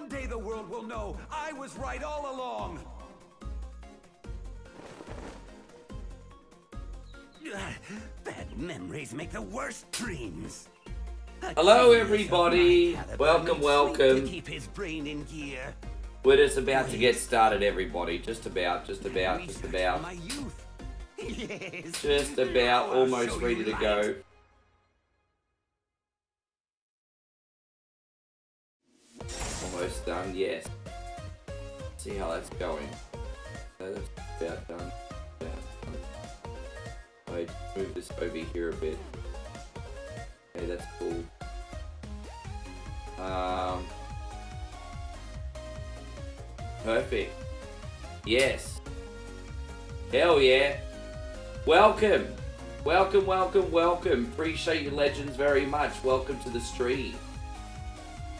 One day the world will know I was right all along. Bad memories make the worst dreams. Hello, everybody. Welcome, welcome. Keep his brain in gear. We're just about to get started, everybody. Just about. My youth. Yes. Just about, almost ready to go. Almost done, yes. See how that's going. That's about done. I move this over here a bit. Okay, that's cool. Perfect. Yes. Hell yeah. Welcome. Welcome. Appreciate you legends very much. Welcome to the stream.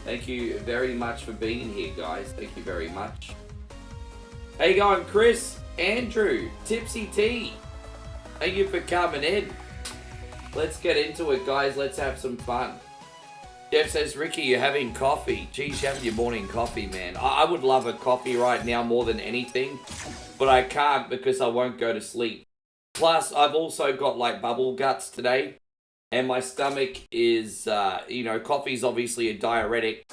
Thank you very much for being here, guys. Thank you very much. How you going, Chris? Andrew? Tipsy T? Thank you for coming in. Let's get into it, guys. Let's have some fun. Jeff says, Ricky, you're having coffee. Geez, you're having your morning coffee, man. I would love a coffee right now more than anything, but I can't because I won't go to sleep. Plus, I've also got like bubble guts today, and my stomach is, coffee's obviously a diuretic.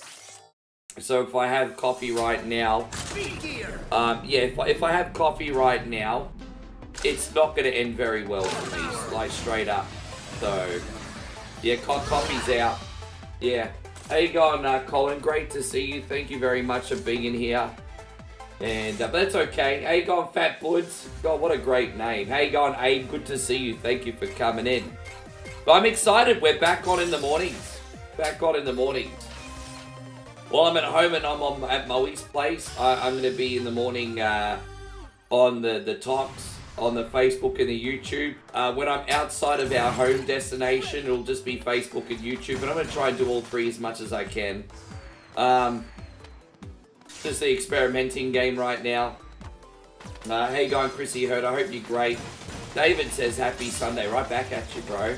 So if I have coffee right now, if I have coffee right now, it's not going to end very well for me, like straight up. So, yeah, coffee's out. Yeah. How you going, Colin? Great to see you. Thank you very much for being in here. And but that's okay. How you going, Fat Buds? God, what a great name. How you going, Abe? Good to see you. Thank you for coming in. But I'm excited. We're back on in the mornings. Well, I'm at home and I'm at Moe's place. I'm going to be in the morning on the talks, on the Facebook and the YouTube. When I'm outside of our home destination, it'll just be Facebook and YouTube. But I'm going to try and do all three as much as I can. Just the experimenting game right now. How you going, Chrissy Hurd? I hope you're great. David says, happy Sunday. Right back at you, bro.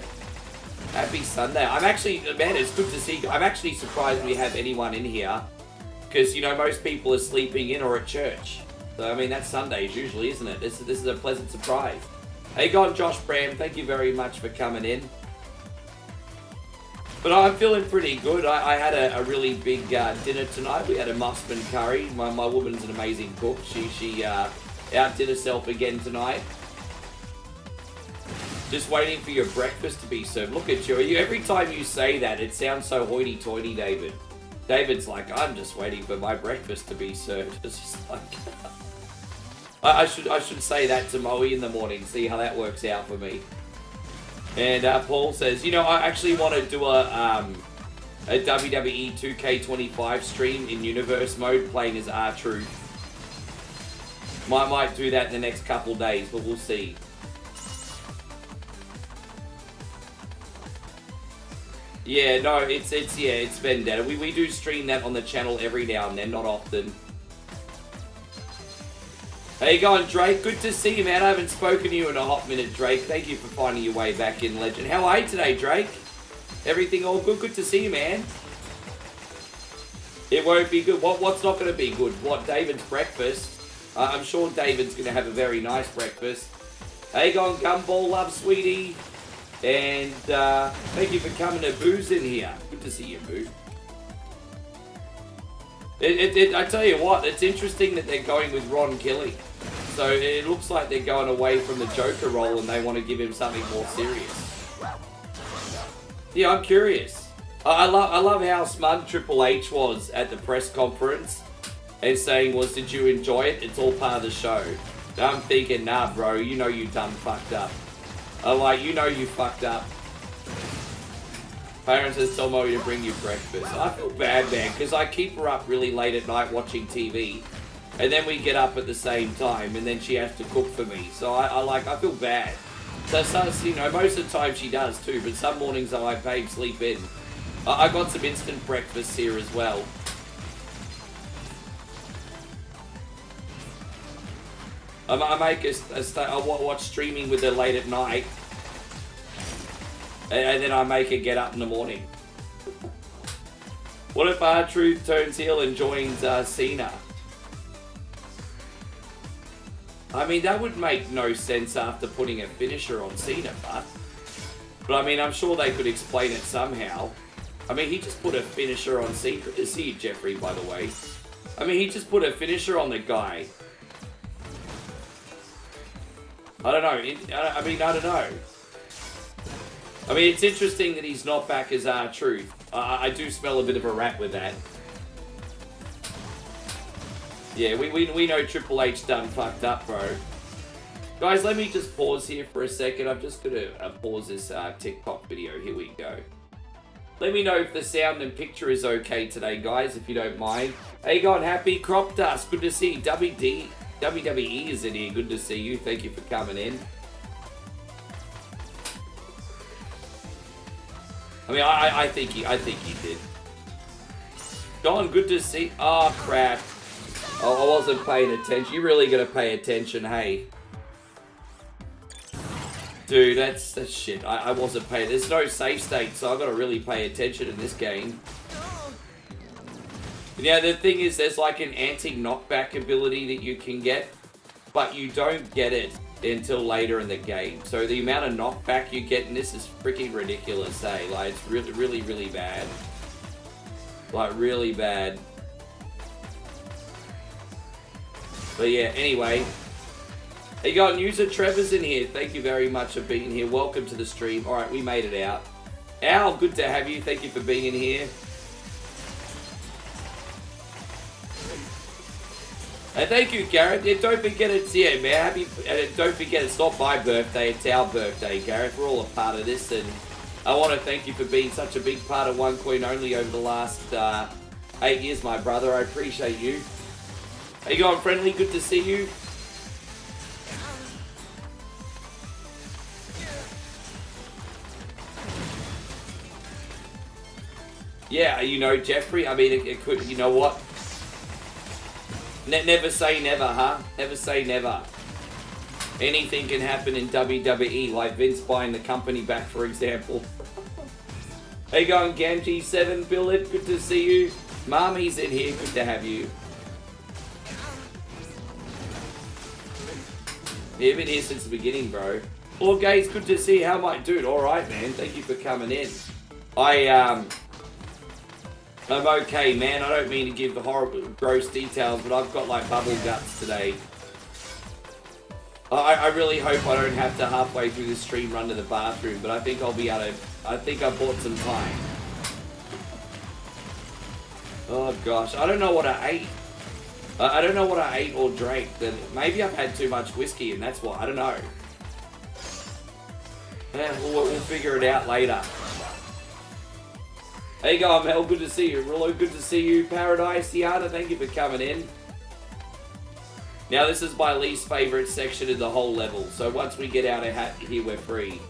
Happy Sunday. I'm actually, man, it's good to see you. I'm actually surprised we have anyone in here. Because, most people are sleeping in or at church. So, I mean, that's Sundays usually, isn't it? This is a pleasant surprise. Hey, God, Josh Bram, thank you very much for coming in. But I'm feeling pretty good. I had a really big dinner tonight. We had a muffin curry. My woman's an amazing cook. She outdid herself again tonight. Just waiting for your breakfast to be served. Look at you. Every time you say that, it sounds so hoity-toity, David. David's like, I'm just waiting for my breakfast to be served. It's just like... I should say that to Moe in the morning, see how that works out for me. And Paul says, I actually want to do a WWE 2K25 stream in universe mode, playing as R-Truth. Might do that in the next couple days, but we'll see. Yeah, no, it's vendetta. We do stream that on the channel every now and then, not often. How you going, Drake? Good to see you, man. I haven't spoken to you in a hot minute, Drake. Thank you for finding your way back in, legend. How are you today, Drake? Everything all good? Good to see you, man. It won't be good. What's not going to be good? What, David's breakfast? I'm sure David's going to have a very nice breakfast. How you going, Gumball Love, sweetie? And thank you for coming to Boo's in here. Good to see you, Boo. I tell you what, it's interesting that they're going with Ron Gilly. So it looks like they're going away from the Joker role and they want to give him something more serious. Yeah, I'm curious. I love how smug Triple H was at the press conference and saying, did you enjoy it? It's all part of the show. I'm thinking, nah, bro, you done fucked up. I'm like, you fucked up. Parents says, tell Moe to bring you breakfast. I feel bad, man, because I keep her up really late at night watching TV. And then we get up at the same time, and then she has to cook for me. So I feel bad. So, most of the time she does too, but some mornings I'm like, babe, sleep in. I got some instant breakfast here as well. I make I watch streaming with her late at night. And then I make her get up in the morning. What if R-Truth turns heel and joins Cena? I mean, that would make no sense after putting a finisher on Cena, but I mean, I'm sure they could explain it somehow. I mean, he just put a finisher on Cena. Good to see you, Jeffrey, by the way. I mean, he just put a finisher on the guy. I don't know. I mean, I don't know. I mean, it's interesting that he's not back as R-Truth. I do smell a bit of a rat with that. Yeah, we know Triple H done fucked up, bro. Guys, let me just pause here for a second. I'm just going to pause this TikTok video. Here we go. Let me know if the sound and picture is okay today, guys, if you don't mind. Hey, God, happy crop dust. Good to see you. WWE is in here. Good to see you. Thank you for coming in. I mean, I think he did. Don, good to see. Oh, crap. Oh, I wasn't paying attention. You really got to pay attention, hey. Dude, that's shit. I wasn't paying. There's no save state, so I've got to really pay attention in this game. Yeah, the thing is, there's like an anti-knockback ability that you can get, but you don't get it until later in the game. So the amount of knockback you get in this is freaking ridiculous, eh? Like, it's really, really, really bad. Like, really bad. But yeah, anyway. Hey, you got user Trevor's in here. Thank you very much for being here. Welcome to the stream. Alright, we made it out. Al, good to have you. Thank you for being in here. And thank you, Garrett. Yeah, don't forget it's, yeah, man, happy, don't forget it's not my birthday, it's our birthday, Garrett. We're all a part of this, and I want to thank you for being such a big part of One Coin Only over the last 8 years, my brother. I appreciate you. How you going, friendly? Good to see you. Yeah, you know, Jeffrey, I mean, it could, you know what? Never say never, huh? Never say never. Anything can happen in WWE, like Vince buying the company back, for example. How you going, Gamgee7 Billet? Good to see you. Mommy's in here. Good to have you. You've been here since the beginning, bro. Well, Gaze, good to see you. How am I? Dude, alright, man. Thank you for coming in. I'm okay, man. I don't mean to give the horrible, gross details, but I've got like bubble guts today. I really hope I don't have to halfway through the stream run to the bathroom, but I think I'll be able to. I think I bought some time. Oh gosh, I don't know what I ate. I don't know what I ate or drank. Maybe I've had too much whiskey, and that's why. I don't know. Yeah, we'll figure it out later. Hey, go, Mel. Good to see you. Rollo, good to see you. Paradise, Tiana, thank you for coming in. Now, this is my least favorite section of the whole level. So once we get out of here, we're free.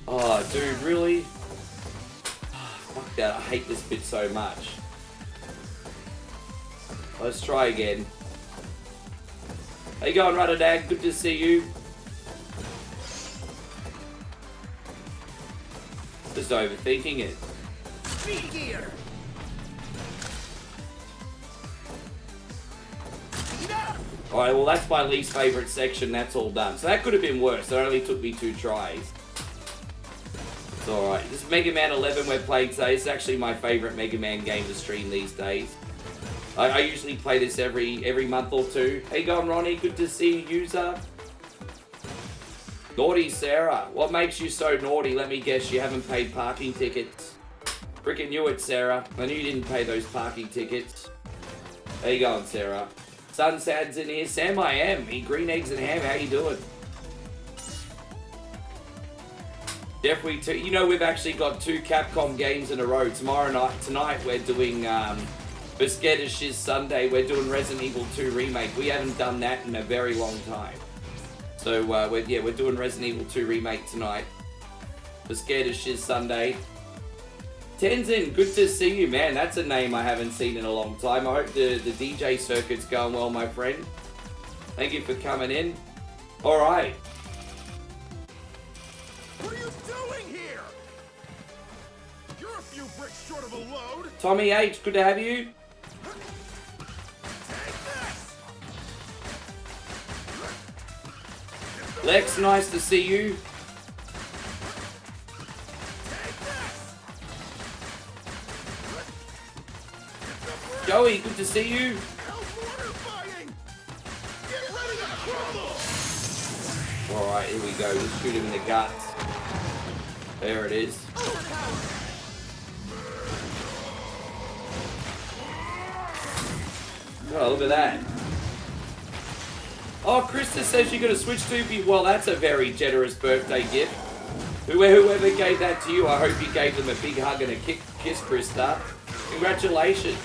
Oh, dude, really? Fuck that. I hate this bit so much. Let's try again. How you going, Rudderdag? Good to see you. Just overthinking it. Be here. Alright, well that's my least favourite section. That's all done. So that could have been worse. It only took me 2 tries. It's alright. This is Mega Man 11 we're playing today. It's actually my favourite Mega Man game to stream these days. I usually play this every month or two. How you going, Ronnie? Good to see you, user. Naughty Sarah. What makes you so naughty? Let me guess, you haven't paid parking tickets. Frickin' knew it, Sarah. I knew you didn't pay those parking tickets. How you going, Sarah? Sunsad's in here. Sam, I am. Eat green eggs and ham. How you doing? Jeffrey, you know, we've actually got 2 Capcom games in a row. Tonight we're doing... For Scared as Shiz Sunday, we're doing Resident Evil 2 Remake. We haven't done that in a very long time. So, we're doing Resident Evil 2 Remake tonight. For Scared as Shiz Sunday. Tenzin, good to see you, man. That's a name I haven't seen in a long time. I hope the DJ circuit's going well, my friend. Thank you for coming in. All right. What are you doing here? You're a few bricks short of a load. Tommy H, good to have you. Lex, nice to see you. Joey, good to see you. Alright, here we go. Let's shoot him in the guts. There it is. Oh, look at that. Oh, Krista says you got a Switch 2. Well, that's a very generous birthday gift. Whoever gave that to you, I hope you gave them a big hug and a kiss, Krista. Congratulations.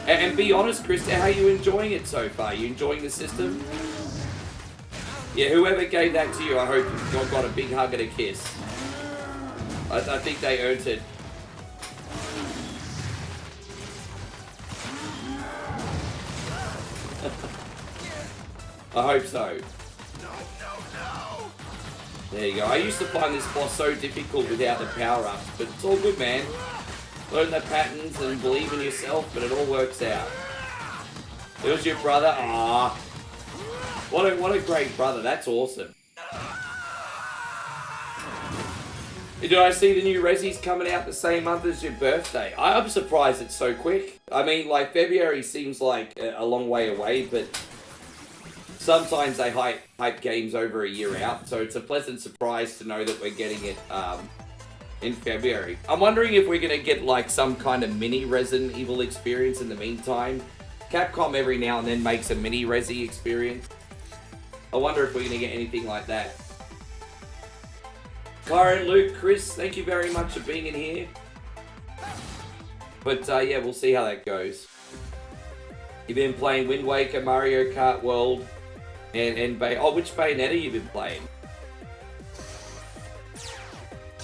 And be honest, Krista, how are you enjoying it so far? Are you enjoying the system? Yeah, whoever gave that to you, I hope you got a big hug and a kiss. I think they earned it. I hope so. There you go. I used to find this boss so difficult without the power-ups, but it's all good, man. Learn the patterns and believe in yourself, but it all works out. It was your brother? Ah, what a great brother. That's awesome. Did I see the new Resi's coming out the same month as your birthday? I'm surprised it's so quick. I mean, like, February seems like a long way away, but sometimes they hype games over a year out, so it's a pleasant surprise to know that we're getting it in February. I'm wondering if we're going to get like some kind of mini Resident Evil experience in the meantime. Capcom every now and then makes a mini Resi experience. I wonder if we're going to get anything like that. Kyron, Luke, Chris, thank you very much for being in here. But yeah, we'll see how that goes. You've been playing Wind Waker, Mario Kart World, and which Bayonetta you've been playing?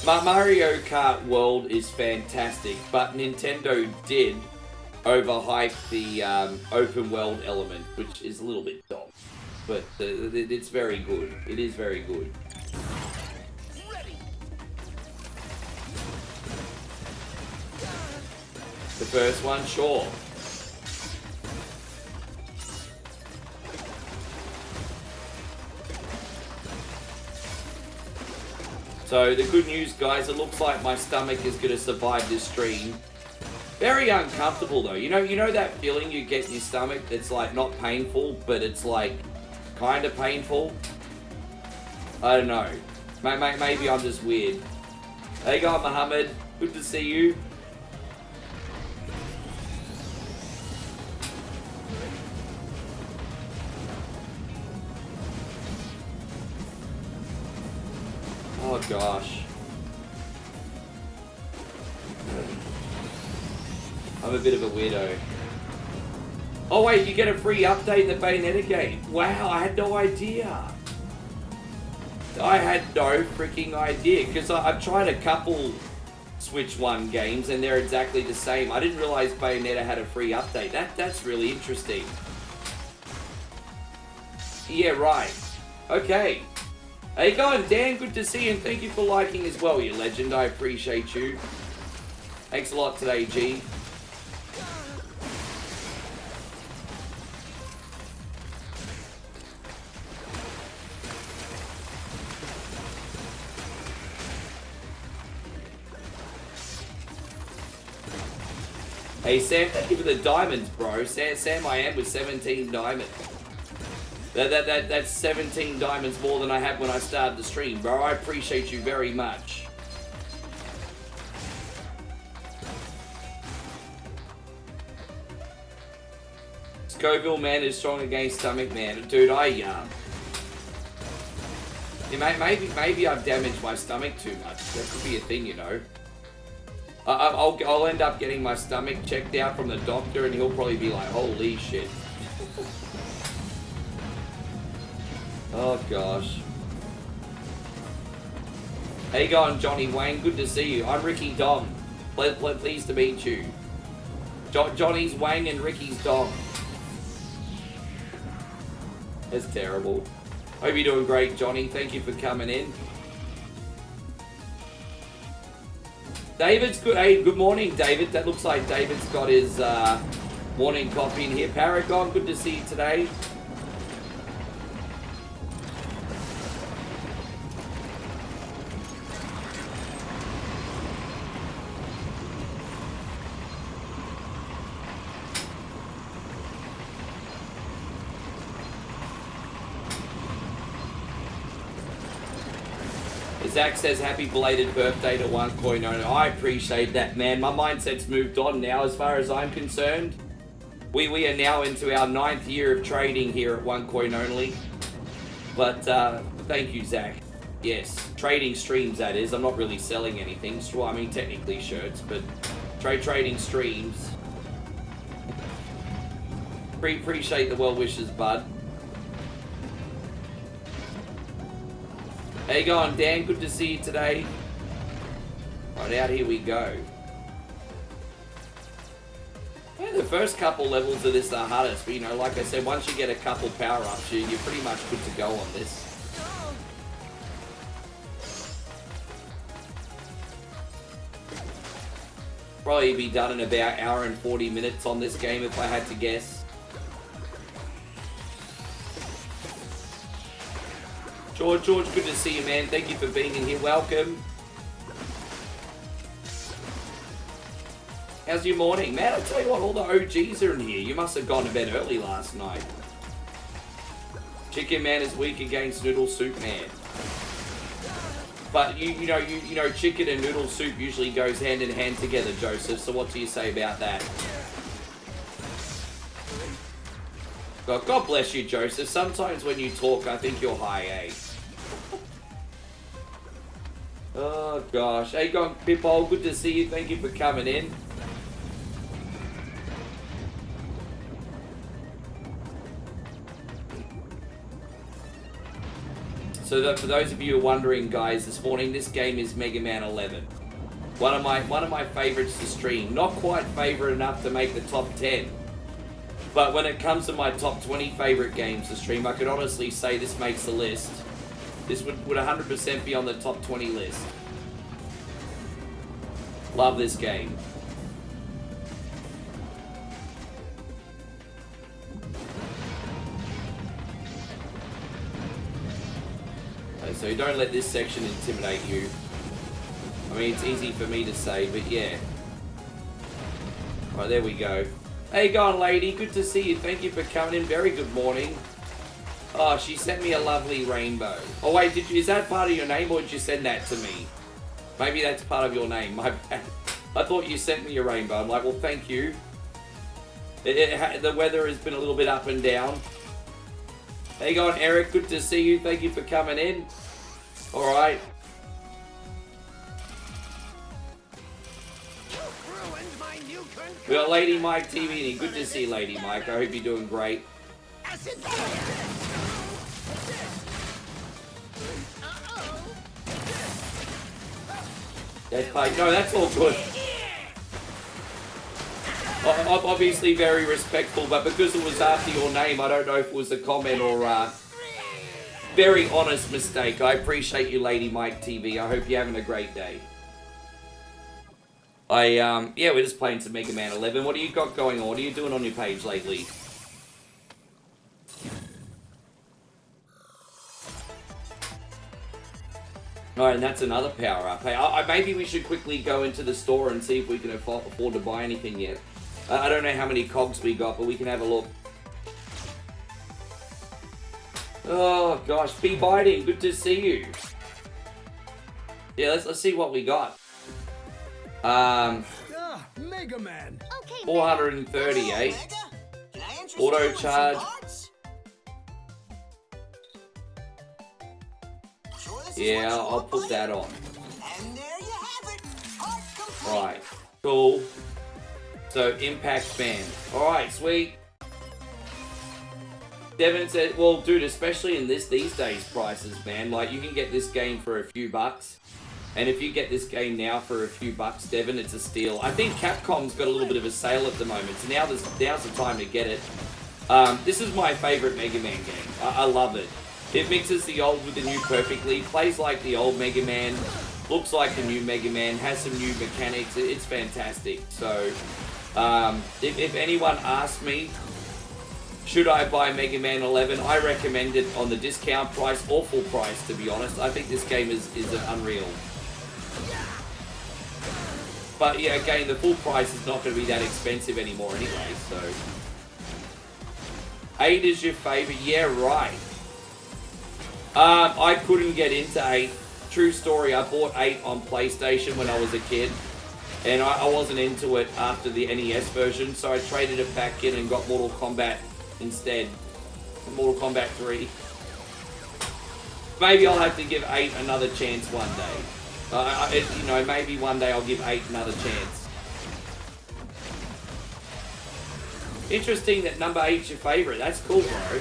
Mario Kart World is fantastic, but Nintendo did overhype the open world element, which is a little bit dumb. But it's very good. It is very good. The first one, sure. So the good news, guys, it looks like my stomach is going to survive this stream. Very uncomfortable though. You know that feeling you get in your stomach that's like not painful, but it's like kind of painful? I don't know. Maybe I'm just weird. Hey guy Mohammed, good to see you. Oh gosh. I'm a bit of a weirdo. Oh wait, you get a free update in the Bayonetta game. Wow, I had no idea. I had no freaking idea, because I've tried a couple Switch 1 games and they're exactly the same. I didn't realize Bayonetta had a free update. That's really interesting. Yeah, right. Okay. How you going, Dan? Good to see you, and thank you for liking as well, you legend. I appreciate you. Thanks a lot today, G. Hey, Sam, thank you for the diamonds, bro. Sam, I am with 17 diamonds. That's 17 diamonds more than I had when I started the stream, bro. I appreciate you very much. Scoville man is strong against stomach man. Dude, yeah, maybe I've damaged my stomach too much. That could be a thing, you know. I'll end up getting my stomach checked out from the doctor and he'll probably be like, holy shit. Oh gosh. How you going, Johnny Wayne? Good to see you. I'm Ricky Dom. Pleased to meet you. Johnny's Wang and Ricky's dong. That's terrible. Hope you're doing great, Johnny. Thank you for coming in. David's good. Hey, good morning, David. That looks like David's got his morning coffee in here. Paragon, good to see you today. Zach says happy belated birthday to 1.0. I appreciate that, man. My mindset's moved on now as far as I'm concerned. We are now into our 9th year of trading here at 1 Coin Only. But thank you, Zach. Yes, trading streams, that is. I'm not really selling anything. Well, I mean, technically shirts, but trading streams. Appreciate the well wishes, bud. How you going, Dan? Good to see you today. Right, out here we go. Yeah, the first couple levels of this are hardest, but you know, like I said, once you get a couple power-ups, you're pretty much good to go on this. Probably be done in about an hour and 40 minutes on this game if I had to guess. George, good to see you, man. Thank you for being in here. Welcome. How's your morning? Man, I'll tell you what, all the OGs are in here. You must have gone to bed early last night. Chicken Man is weak against Noodle Soup Man. But you know, chicken and noodle soup usually goes hand in hand together, Joseph. So what do you say about that? God bless you, Joseph. Sometimes when you talk, I think you're high, eh? Oh, gosh. Hey, gone, Pippo. Good to see you. Thank you for coming in. So for those of you who are wondering, guys, this morning, this game is Mega Man 11. One of my favorites to stream. Not quite favorite enough to make the top 10. But when it comes to my top 20 favorite games to stream, I could honestly say this makes the list. This would 100% be on the top 20 list. Love this game. Okay, so don't let this section intimidate you. I mean, it's easy for me to say, but yeah. Alright, there we go. How you going, lady? Good to see you. Thank you for coming in. Very good morning. Oh, she sent me a lovely rainbow. Oh, wait, is that part of your name, or did you send that to me? Maybe that's part of your name. My bad. I thought you sent me a rainbow. I'm like, well, thank you. The weather has been a little bit up and down. How you going, Eric? Good to see you. Thank you for coming in. All right. We got Lady Mike TV. Good to see you, Lady Mike. I hope you're doing great. No, that's all good. I'm obviously very respectful, but because it was after your name, I don't know if it was a comment or a very honest mistake. I appreciate you, Lady Mike TV. I hope you're having a great day. Yeah, we're just playing some Mega Man 11. What do you got going on? What are you doing on your page lately? Alright, and that's another power-up. Hey, maybe we should quickly go into the store and see if we can afford to buy anything yet. I don't know how many cogs we got, but we can have a look. Oh, gosh. Be biting. Good to see you. Yeah, let's see what we got. Mega Man. Okay, 430, eh? Auto charge. Yeah, I'll put that on. And there you have it. Art complete. Right, cool. So, impact band. Alright, sweet. Devin said, well, dude, especially in these days prices, man, like, you can get this game for a few bucks. And if you get this game now for a few bucks, Devin, it's a steal. I think Capcom's got a little bit of a sale at the moment, so now's the time to get it. This is my favorite Mega Man game. I love it. It mixes the old with the new perfectly, plays like the old Mega Man, looks like the new Mega Man, has some new mechanics. It's fantastic. So, if anyone asks me, should I buy Mega Man 11? I recommend it on the discount price or full price, to be honest. I think this game is unreal. But yeah, again, the full price is not going to be that expensive anymore anyway, so. 8 is your favorite? Yeah, right. I couldn't get into 8. True story, I bought 8 on PlayStation when I was a kid. And I wasn't into it after the NES version, so I traded it back in and got Mortal Kombat instead. Mortal Kombat 3. Maybe I'll have to give 8 another chance one day. You know, maybe one day I'll give 8 another chance. Interesting that number 8's your favorite. That's cool, bro.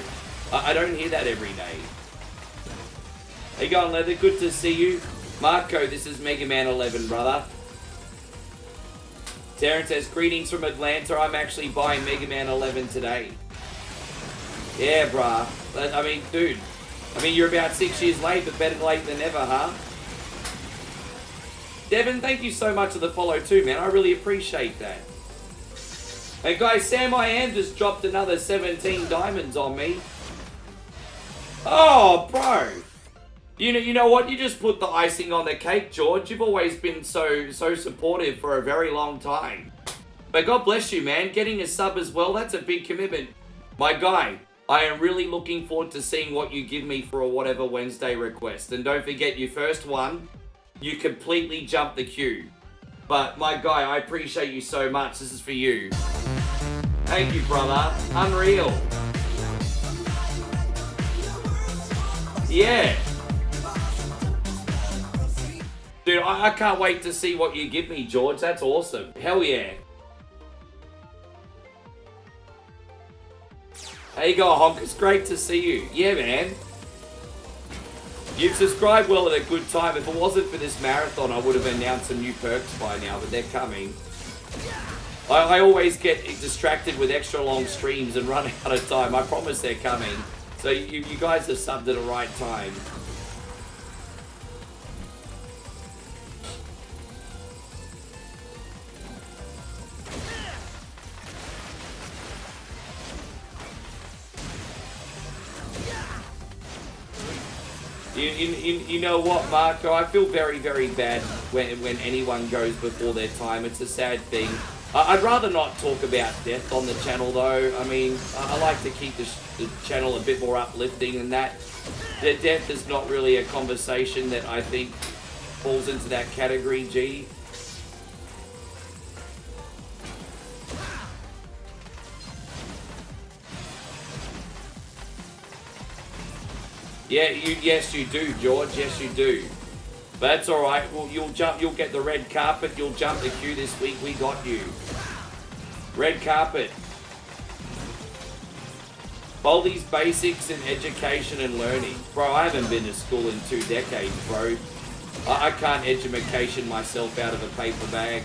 I don't hear that every day. How you going, Leather? Good to see you. Marco, this is Mega Man 11, brother. Terrence says, greetings from Atlanta. I'm actually buying Mega Man 11 today. Yeah, bruh. I mean, dude. I mean, you're about 6 years late, but better late than never, huh? Devin, thank you so much for the follow too, man. I really appreciate that. And guys, Sam I Am just dropped another 17 diamonds on me. Oh, bro. You know what? You just put the icing on the cake, George. You've always been so supportive for a very long time. But God bless you, man. Getting a sub as well, that's a big commitment. My guy, I am really looking forward to seeing what you give me for a Whatever Wednesday request. And don't forget, your first one, you completely jumped the queue. But my guy, I appreciate you so much. This is for you. Thank you, brother. Unreal. Yeah. Dude, I can't wait to see what you give me, George. That's awesome. Hell yeah. There you go, Honk. It's great to see you. Yeah, man. You've subscribed well at a good time. If it wasn't for this marathon, I would have announced some new perks by now, but they're coming. I always get distracted with extra long streams and run out of time. I promise they're coming. So you guys have subbed at the right time. You know what, Marco? I feel very, very bad when anyone goes before their time. It's a sad thing. I'd rather not talk about death on the channel, though. I mean, I like to keep the channel a bit more uplifting than that. Death is not really a conversation that I think falls into that category, G. Yeah, yes you do, George. Yes you do. But that's all right. Well, you'll get the red carpet. You'll jump the queue this week. We got you. Red carpet. All these basics in education and learning, bro. I haven't been to school in 2 decades, bro. I can't education myself out of a paper bag.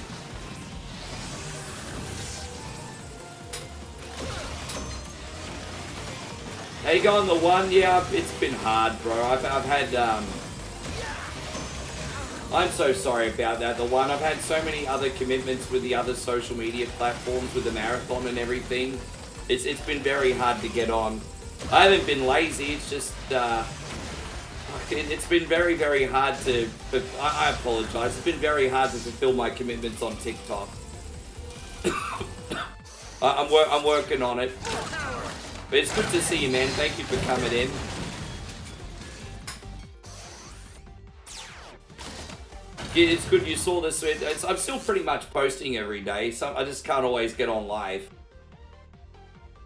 How you going, the one? Yeah, it's been hard, bro. I've had, I'm so sorry about that, the one. I've had so many other commitments with the other social media platforms, with the marathon and everything. It's been very hard to get on. I haven't been lazy, it's just, it's been very, very hard to, I apologize. It's been very hard to fulfill my commitments on TikTok. I'm working on it. But it's good to see you, man. Thank you for coming in. Yeah, it's good you saw this. I'm still pretty much posting every day, so I just can't always get on live.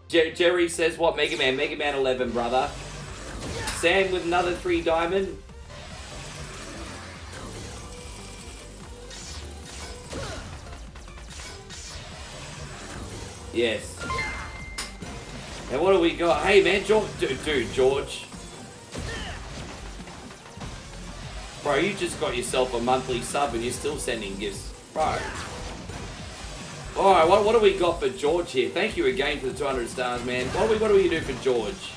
Jerry says, what? Mega Man? Mega Man 11, brother. Sam with another 3 diamond. Yes. And what do we got? Hey, man, George. Dude, George. Bro, you just got yourself a monthly sub and you're still sending gifts. Bro. Alright, what do we got for George here? Thank you again for the 200 stars, man. What do we do for George?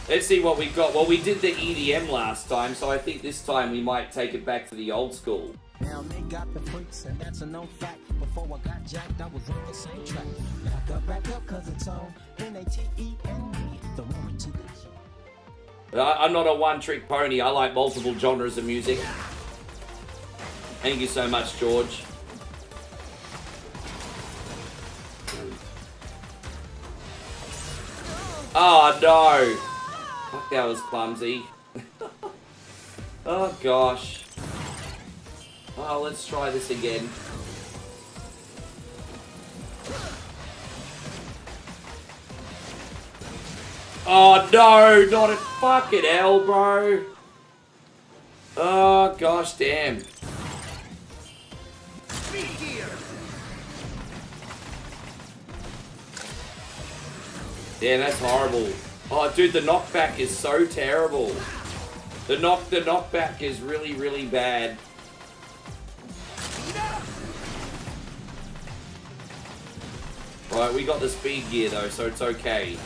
Let's see what we got. Well, we did the EDM last time, so I think this time we might take it back to the old school. Now they got the freaks, and that's a known fact. Before I got jacked, I was on the same track. Back up, cause it's on N-A-T-E-N-D, the woman to the I'm not a one-trick pony. I like multiple genres of music. Thank you so much, George. Oh, no. Fuck, that was clumsy. Oh, gosh. Oh, let's try this again. Oh, no, not a fucking hell, bro. Oh, gosh, damn. Damn, that's horrible. Oh, dude, the knockback is so terrible. The knockback is really, really bad. Right, we got the speed gear though, so it's okay.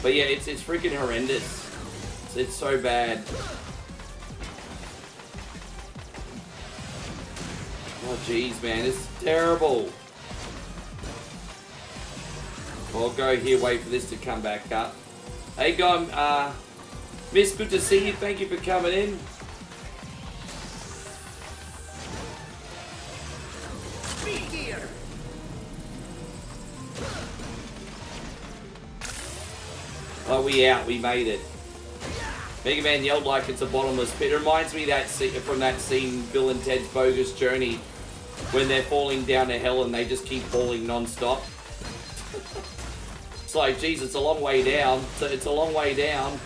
But yeah, it's freaking horrendous. It's so bad. Oh jeez, man, it's terrible. I'll go here, wait for this to come back up. Hey, guy, Miss, good to see you. Thank you for coming in. Oh, we out. We made it. Mega Man yelled like it's a bottomless pit. It reminds me that from that scene, Bill and Ted's Bogus Journey, when they're falling down to hell and they just keep falling non-stop. It's like, geez, it's a long way down. It's a long way down.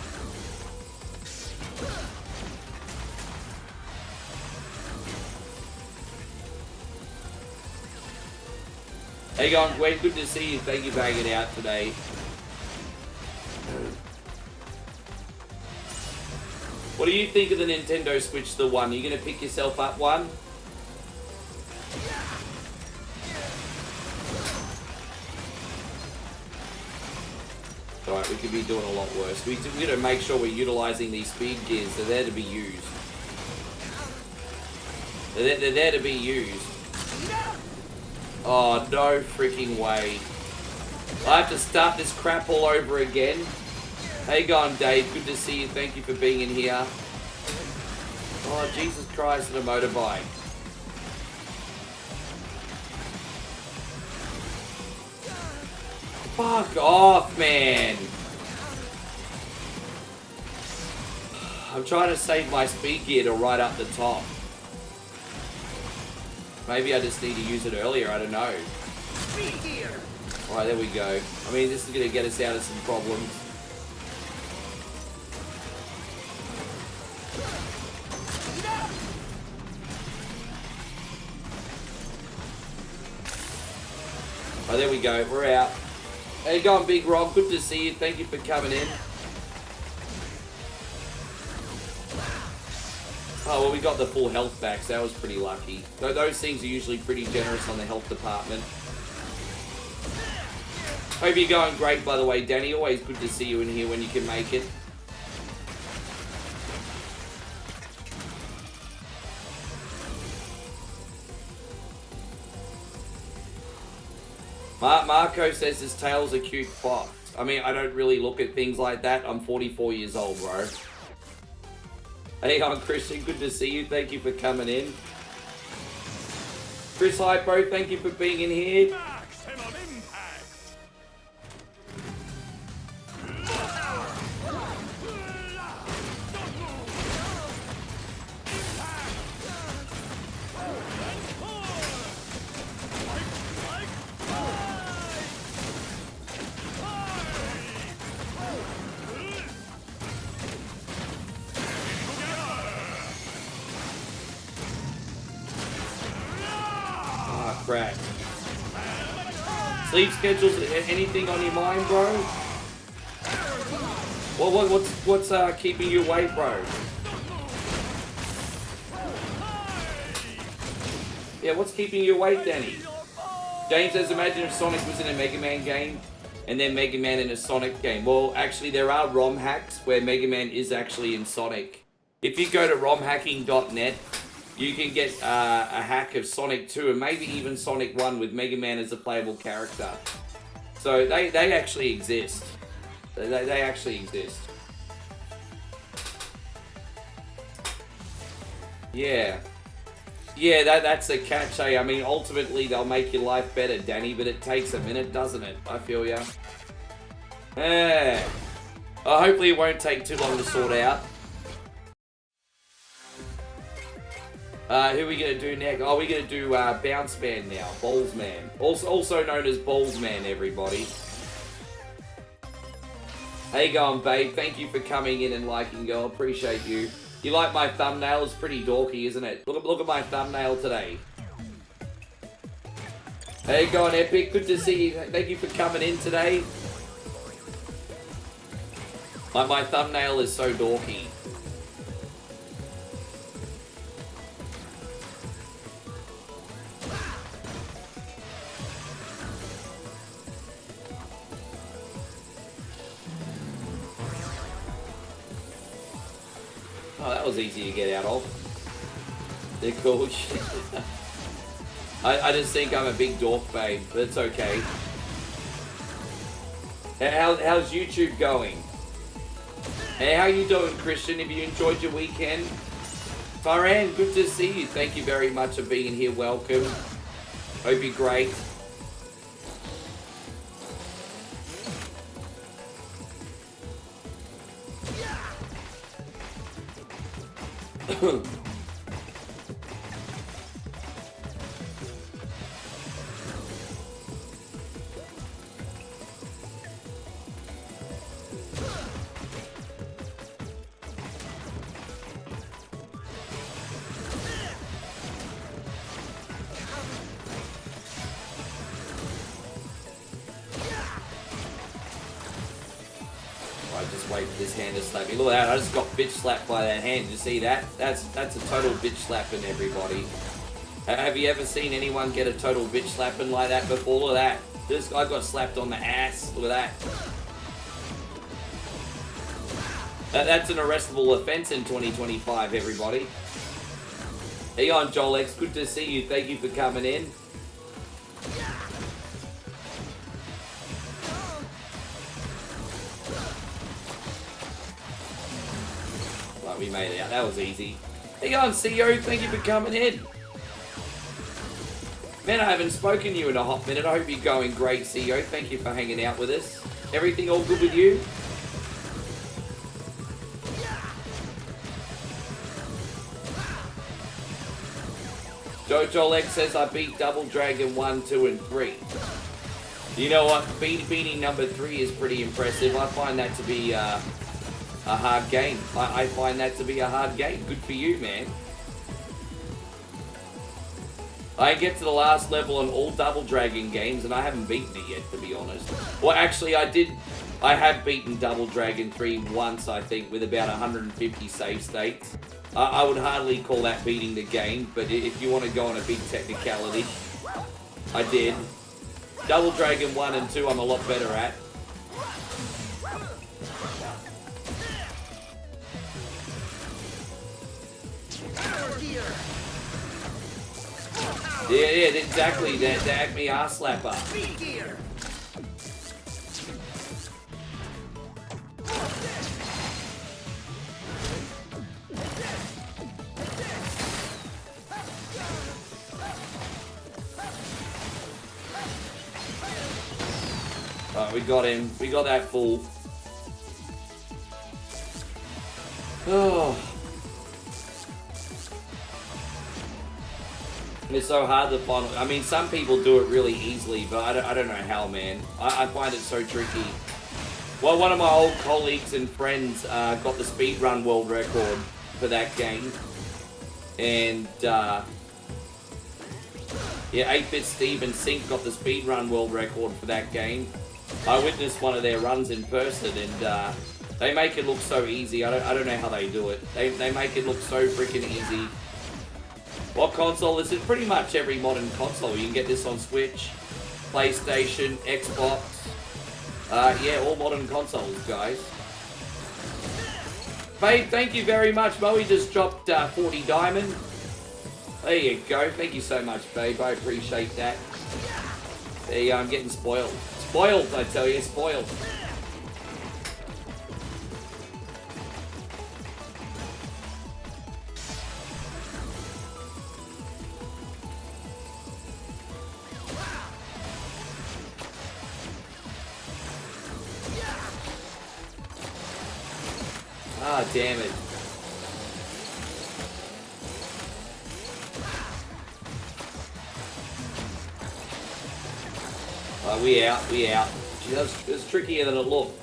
Hey, going, Gwen, good to see you. Thank you for hanging out today. What do you think of the Nintendo Switch, the one? Are you going to pick yourself up one? Alright, we could be doing a lot worse. We're going to make sure we're utilising these speed gears. They're there to be used. They're there to be used. Oh, no freaking way. I have to start this crap all over again. Hey, going, Dave. Good to see you. Thank you for being in here. Oh, Jesus Christ, and a motorbike. Fuck off, man. I'm trying to save my speed gear to right up the top. Maybe I just need to use it earlier. I don't know. Alright, there we go. I mean, this is going to get us out of some problems. Oh, there we go. We're out. How you going, Big Rob? Good to see you. Thank you for coming in. Oh, well, we got the full health back, so that was pretty lucky. Those things are usually pretty generous on the health department. Hope you're going great, by the way, Danny. Always good to see you in here when you can make it. Marco says his tail's a cute fox. I mean, I don't really look at things like that. I'm 44 years old, bro. Hey, I'm Christian. Good to see you. Thank you for coming in. Chris Hypo, thank you for being in here. Crap. Sleep schedules, anything on your mind, bro? What's keeping you awake, bro? Yeah, what's keeping you awake, Danny? James says, imagine if Sonic was in a Mega Man game and then Mega Man in a Sonic game. Well, actually, there are ROM hacks where Mega Man is actually in Sonic. If you go to romhacking.net, you can get a hack of Sonic 2 and maybe even Sonic 1 with Mega Man as a playable character. So they actually exist. They actually exist. Yeah. Yeah, that's a catch, eh? I mean, ultimately, they'll make your life better, Danny, but it takes a minute, doesn't it? I feel ya. Yeah. Hopefully it won't take too long to sort out. Who are we going to do next? Oh, we're going to do Bounce Man now. Balls Man. Also known as Balls Man, everybody. How you going, babe? Thank you for coming in and liking, girl. Appreciate you. You like my thumbnail? It's pretty dorky, isn't it? Look at my thumbnail today. How you going, Epic? Good to see you. Thank you for coming in today. My thumbnail is so dorky. Oh, that was easy to get out of. They're cool. I just think I'm a big dork, babe, but it's okay. How's YouTube going? Hey, how you doing, Christian? Have you enjoyed your weekend? Tyran, good to see you. Thank you very much for being here. Welcome. Hope you're great. Just wait for this hand to slap me. Look at that, I just got bitch slapped by that hand. Did you see that? That's a total bitch slapping, everybody. Have you ever seen anyone get a total bitch slapping like that before? Look at that. This guy got slapped on the ass. Look at that. That's an arrestable offense in 2025, everybody. Hey on, Joel X. Good to see you. Thank you for coming in. We made it out. That was easy. Hey on, CEO. Thank you for coming in. Man, I haven't spoken to you in a hot minute. I hope you're going great, CEO. Thank you for hanging out with us. Everything all good with you? Jojo Lex says I beat Double Dragon 1, 2, and 3. You know what? Beating number 3 is pretty impressive. I find that to be a hard game. I find that to be a hard game. Good for you, man. I get to the last level on all Double Dragon games, and I haven't beaten it yet, to be honest. Well, actually, I have beaten Double Dragon 3 once, I think, with about 150 save states. I would hardly call that beating the game, but if you want to go on a big technicality, I did. Double Dragon 1 and 2 I'm a lot better at. Yeah, exactly. The Acme ass slapper. Alright, we got him. We got that fool. Oh. It's so hard to find. I mean, some people do it really easily, but I don't know how, man. I find it so tricky. Well, one of my old colleagues and friends got the speedrun world record for that game. And, yeah, 8-Bit Steve and Sync got the speedrun world record for that game. I witnessed one of their runs in person, and they make it look so easy. I don't know how they do it. They make it look so freaking easy. What console is it? Pretty much every modern console. You can get this on Switch, PlayStation, Xbox. Yeah, all modern consoles, guys. Babe, thank you very much. Moe just dropped 40 diamond. There you go. Thank you so much, babe. I appreciate that. There you go. I'm getting spoiled. Spoiled, I tell you. Spoiled. Ah, damn it. We out. Gee, that was trickier than it looked.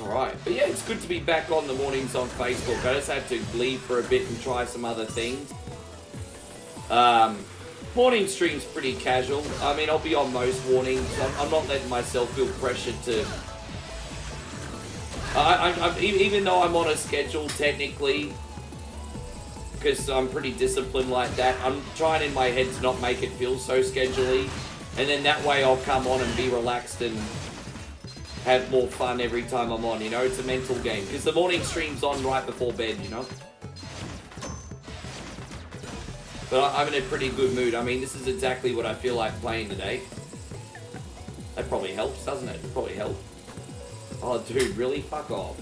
Alright, but yeah, it's good to be back on the mornings on Facebook. I just had to leave for a bit and try some other things. Morning stream's pretty casual. I mean, I'll be on most mornings. I'm not letting myself feel pressured to... even though I'm on a schedule technically, because I'm pretty disciplined like that, I'm trying in my head to not make it feel so scheduley, and then that way I'll come on and be relaxed and have more fun every time I'm on, you know? It's a mental game, because the morning stream's on right before bed, you know? But I'm in a pretty good mood. I mean, this is exactly what I feel like playing today. That probably helps, doesn't it? It probably helps. Oh, dude, really? Fuck off.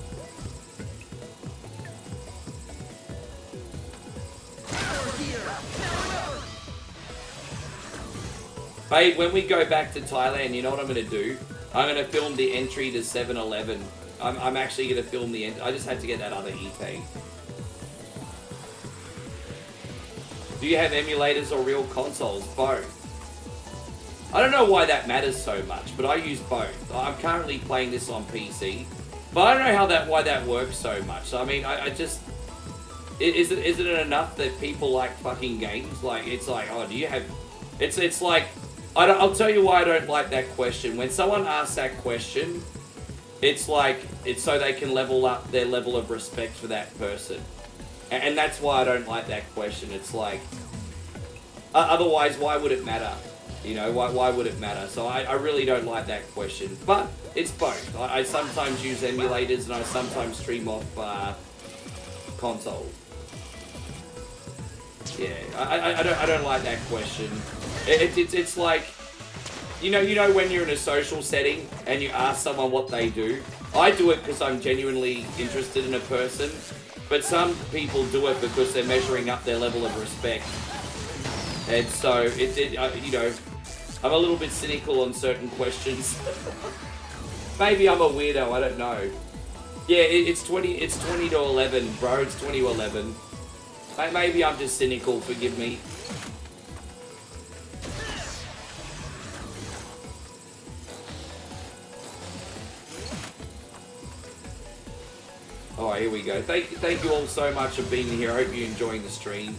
Babe, when we go back to Thailand, you know what I'm going to do? I'm going to film the entry to 7-Eleven. I'm actually going to film the end. I just had to get that other e-tag. Do you have emulators or real consoles? Both. I don't know why that matters so much, but I use both. I'm currently playing this on PC, but I don't know why that works so much. I mean, I just... Isn't it enough that people like fucking games? Like, it's like, oh, do you have... It's like... I'll tell you why I don't like that question. When someone asks that question, it's like... It's so they can level up their level of respect for that person. And that's why I don't like that question. It's like... Otherwise, why would it matter? You know, why would it matter? So I really don't like that question. But it's both. I sometimes use emulators and I sometimes stream off console. Yeah, I don't like that question. It's like, you know when you're in a social setting and you ask someone what they do. I do it because I'm genuinely interested in a person, but some people do it because they're measuring up their level of respect. And so you know, I'm a little bit cynical on certain questions. Maybe I'm a weirdo, I don't know. Yeah, it's 20 to 11, bro. It's 20 to 11. Maybe I'm just cynical, forgive me. Alright, here we go. Thank you all so much for being here. I hope you're enjoying the stream.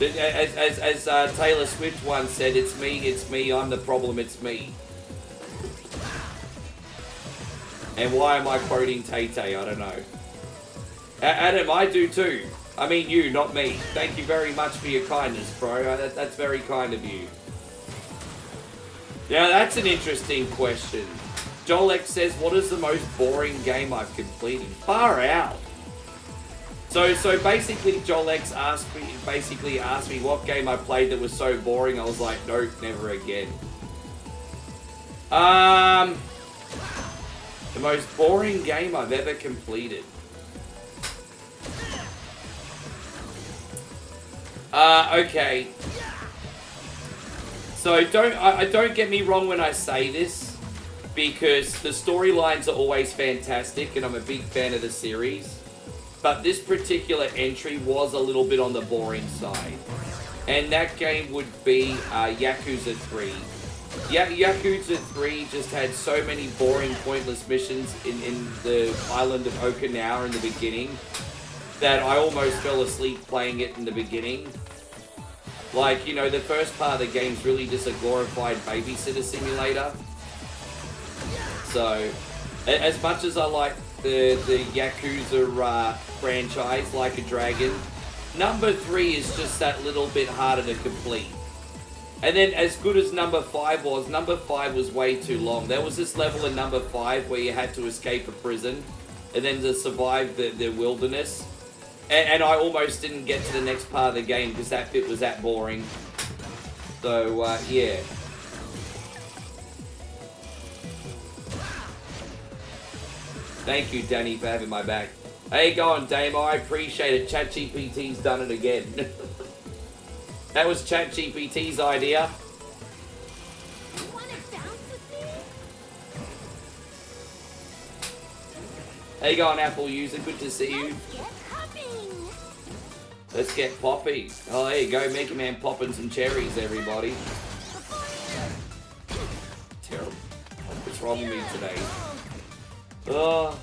As Taylor Swift once said, it's me, I'm the problem, it's me. And why am I quoting Tay-Tay? I don't know. Adam, I do too. I mean you, not me. Thank you very much for your kindness, bro. That's very kind of you. Now, that's an interesting question. Joel X says, what is the most boring game I've completed? Far out. So basically, Joel X asked me what game I played that was so boring. I was like, nope, never again. The most boring game I've ever completed. Okay. So don't get me wrong when I say this, because the storylines are always fantastic and I'm a big fan of the series. But this particular entry was a little bit on the boring side. And that game would be Yakuza 3. Yakuza 3 just had so many boring, pointless missions in the island of Okinawa in the beginning that I almost fell asleep playing it in the beginning. Like, you know, the first part of the game's really just a glorified babysitter simulator. So, as much as I like the Yakuza franchise, Like a Dragon, number 3 is just that little bit harder to complete. And then as good as number 5 was, number 5 was way too long. There was this level in number 5 where you had to escape a prison and then to survive the wilderness. And I almost didn't get to the next part of the game because that bit was that boring. So, yeah. Thank you, Danny, for having my back. How you going, Damo? I appreciate it. ChatGPT's done it again. That was ChatGPT's idea. How you going, Apple user? Good to see you. Let's get poppy. Oh, there you go. Mega Man popping some cherries, everybody. Terrible. What's wrong with me today? Oh.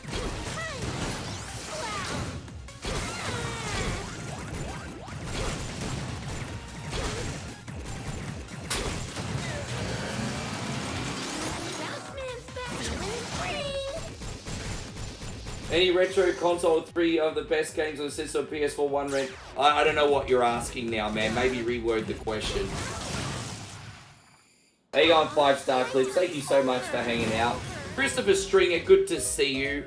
Any retro console 3 of the best games on the system PS4 1 rent? I don't know what you're asking now, man. Maybe reword the question. There you go on 5-star clips. Thank you so much for hanging out. Christopher Stringer, good to see you.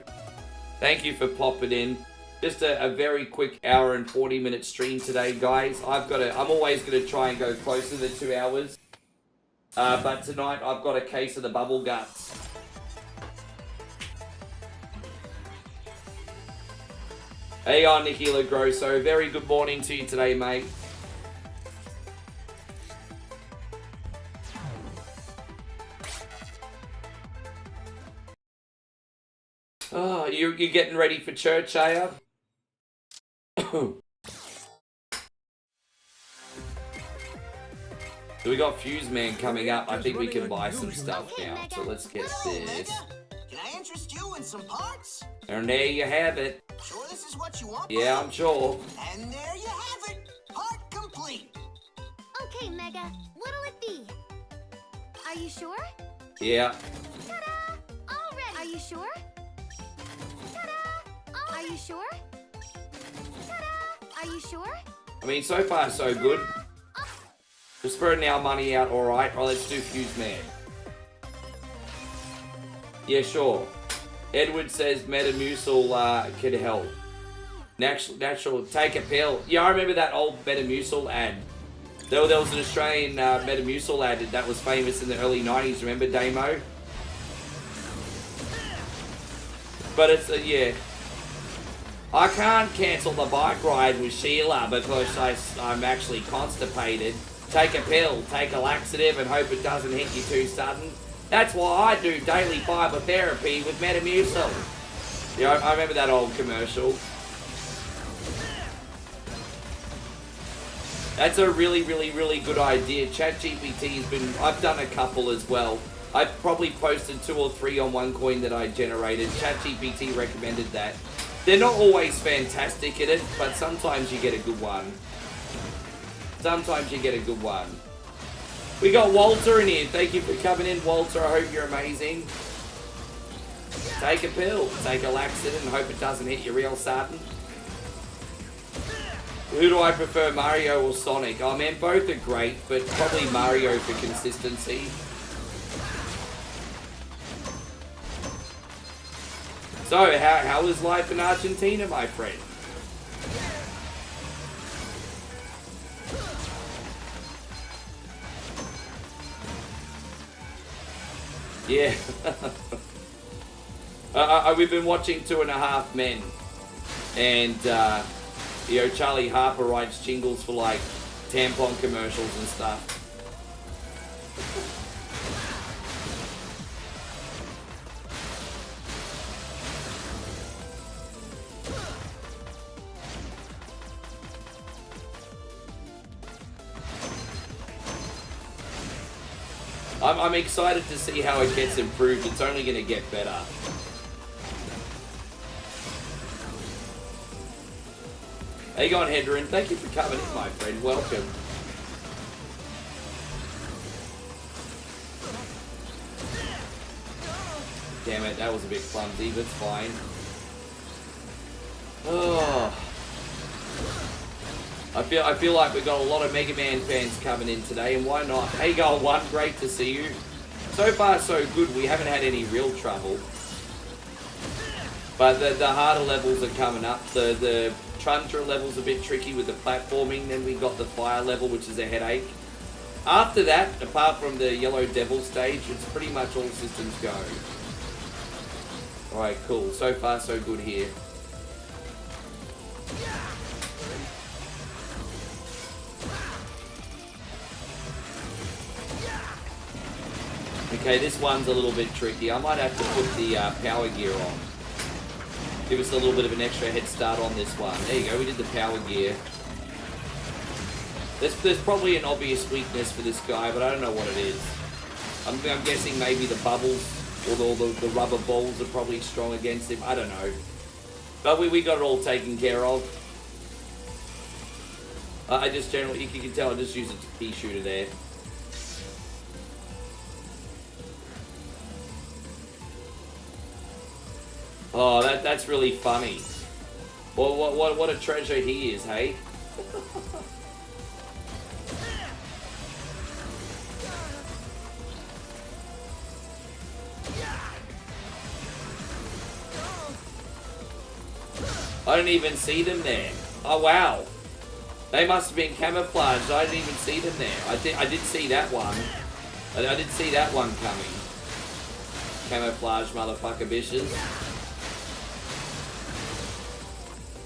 Thank you for popping in. Just a very quick hour and 40-minute stream today, guys. I'm always gonna try and go closer to 2 hours. But tonight I've got a case of the bubble guts. Hey on Nikila Grosso, very good morning to you today, mate. Oh, you're getting ready for church, are you? So we got Fuse Man coming up. I think we can buy some stuff now. So let's get this. Can I interest you in some parts? And there you have it. Sure this is what you want? Yeah, I'm sure. And there you have it. Part complete. Okay, Mega. What'll it be? Are you sure? Yeah. Ta-da! All ready. Are you sure? Ta-da! All Are you sure? Ta-da! Are you sure? I mean, so far so good. We're spreading our money out, alright. Well, let's do Fuse Man. Yeah, sure. Edward says Metamucil could help. Natural, take a pill. Yeah, I remember that old Metamucil ad. There was an Australian Metamucil ad that was famous in the early 90s. Remember, Damo? But it's, yeah. I can't cancel the bike ride with Sheila because I'm actually constipated. Take a pill, take a laxative, and hope it doesn't hit you too sudden. That's why I do daily fiber therapy with Metamucil. Yeah, I remember that old commercial. That's a really, really, really good idea. ChatGPT's been... I've done a couple as well. I've probably posted 2 or 3 on OneCoin that I generated. ChatGPT recommended that. They're not always fantastic at it, but sometimes you get a good one. Sometimes you get a good one. We got Walter in here. Thank you for coming in, Walter. I hope you're amazing. Take a pill, take a laxative, and hope it doesn't hit you real sudden. Who do I prefer, Mario or Sonic? Oh man, both are great, but probably Mario for consistency. So, how is life in Argentina, my friend? Yeah. We've been watching 2.5 Men. And, you know, Charlie Harper writes jingles for, like, tampon commercials and stuff. I'm excited to see how it gets improved. It's only going to get better. How you going, Hedron? Thank you for coming in, my friend. Welcome. Damn it, that was a bit clumsy, but it's fine. Oh. I feel like we've got a lot of Mega Man fans coming in today, and why not? Hey, Gold One, great to see you. So far, so good. We haven't had any real trouble. But the harder levels are coming up. The Tundra level's a bit tricky with the platforming. Then we got the fire level, which is a headache. After that, apart from the Yellow Devil stage, it's pretty much all systems go. Alright, cool. So far, so good here. Okay, this one's a little bit tricky. I might have to put the power gear on. Give us a little bit of an extra head start on this one. There you go, we did the power gear. There's probably an obvious weakness for this guy, but I don't know what it is. I'm guessing maybe the bubbles or the rubber balls are probably strong against him. I don't know. But we got it all taken care of. I just generally, you can tell I just use a pea shooter there. Oh, that's really funny. Well, what a treasure he is, hey? I didn't even see them there. Oh wow, they must have been camouflaged. I didn't even see them there. I did see that one. I did see that one coming. Camouflage motherfucker bitches.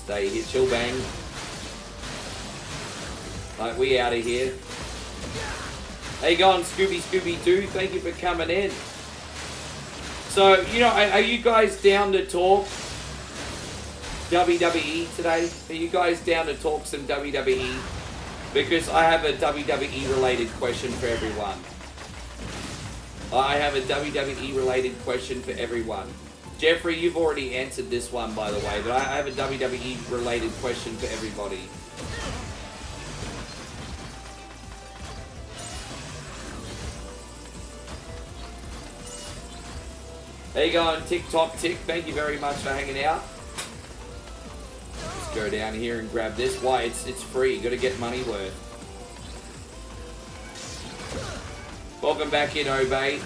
Stay here, chill bang. Like, we out of here. How you going, Scooby-Doo? Thank you for coming in. So, you know, are you guys down to talk WWE today? Are you guys down to talk some WWE? Because I have a WWE-related question for everyone. I have a WWE-related question for everyone. Jeffrey, you've already answered this one, by the way, but I have a WWE-related question for everybody. There you go, TikTok Tick. Thank you very much for hanging out. Let's go down here and grab this. Why? It's free. You got to get money worth. Welcome back in, Obey.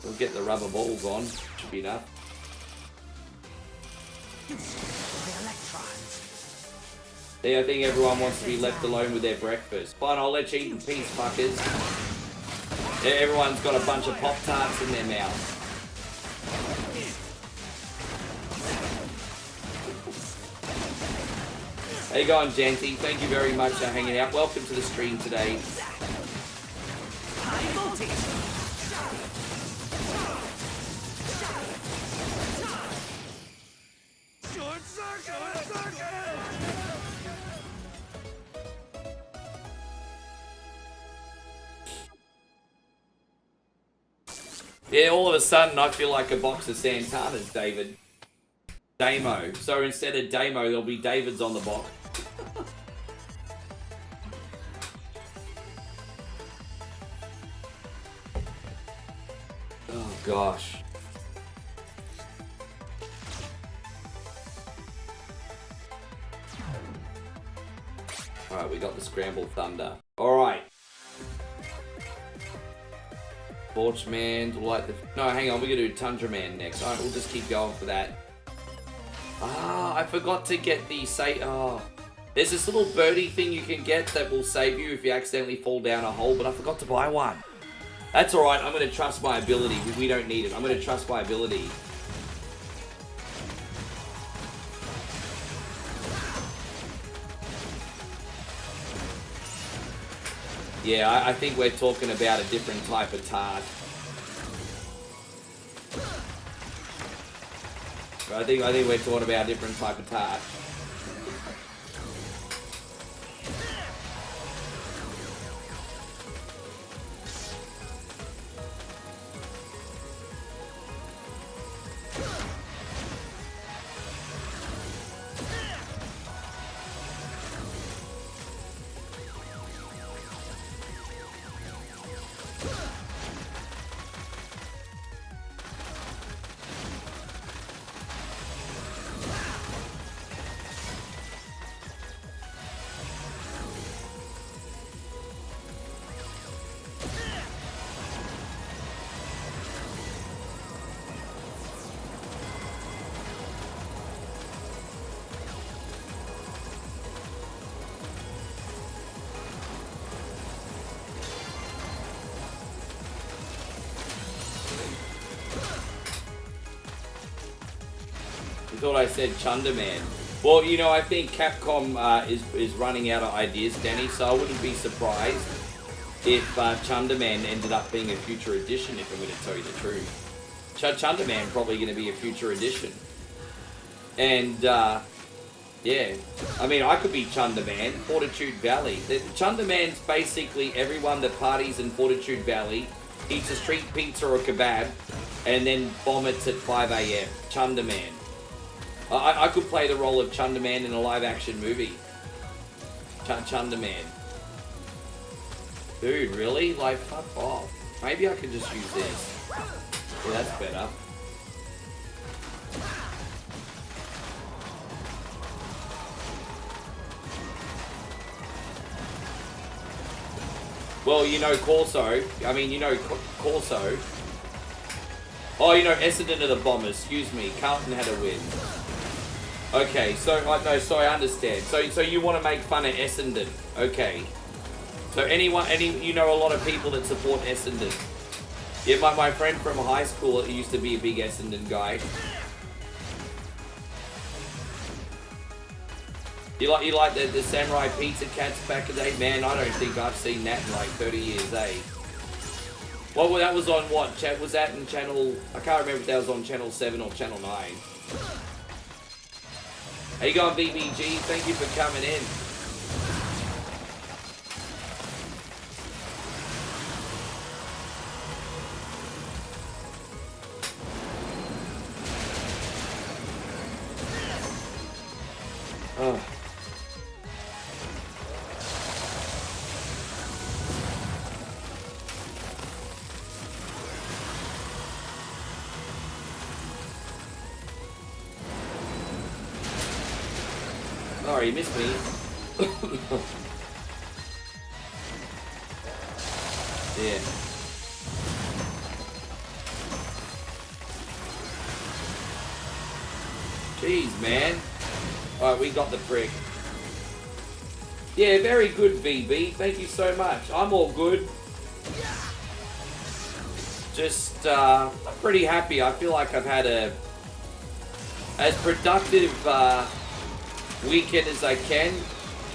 We'll get the rubber balls on. Should be enough. See, I think everyone wants to be left alone with their breakfast. Fine, I'll let you eat in peace, fuckers. Everyone's got a bunch of Pop-Tarts in their mouth. How you going, Janty? Thank you very much for hanging out. Welcome to the stream today. Yeah, all of a sudden I feel like a box of Santana's, David. Damo. So instead of Damo, there'll be David's on the box. Oh gosh. Alright, we got the Scramble Thunder. Alright. Torchman, like the... No, hang on, we're gonna do Tundra Man next. Alright, we'll just keep going for that. Ah, I forgot to get the there's this little birdie thing you can get that will save you if you accidentally fall down a hole, but I forgot to buy one. That's alright, I'm gonna trust my ability. We don't need it. I'm gonna trust my ability. Yeah, I think we're talking about a different type of tart. I think we're talking about a different type of tart. thought I said Chunderman. Well, you know, I think Capcom is running out of ideas, Danny, so I wouldn't be surprised if Chunderman ended up being a future edition, if I'm going to tell you the truth. Chunderman probably going to be a future edition. And, yeah. I mean, I could be Chunderman, Fortitude Valley. Chunderman's basically everyone that parties in Fortitude Valley, eats a street pizza or a kebab, and then vomits at 5 a.m. Chunderman. I could play the role of Chunderman in a live-action movie. Chunderman. Dude, really? Like, fuck off. Maybe I could just use this. Yeah, that's better. Well, you know Corso. I mean, you know Corso. Oh, you know Essendon are the Bombers. Excuse me. Carlton had a win. Okay, so no, sorry, I understand. So you want to make fun of Essendon? Okay. So you know a lot of people that support Essendon. Yeah, my friend from high school used to be a big Essendon guy. You like the Samurai Pizza Cats back in the day? Man, I don't think I've seen that in like 30 years, eh? Well, that was on what? Was that in channel... I can't remember if that was on channel 7 or channel 9. How you going, BBG? Thank you for coming in. Oh. Sorry, you missed me. Yeah. Jeez, man. Alright, we got the prick. Yeah, very good, VB. Thank you so much. I'm all good. Just, I'm pretty happy. I feel like I've had as productive weekend as I can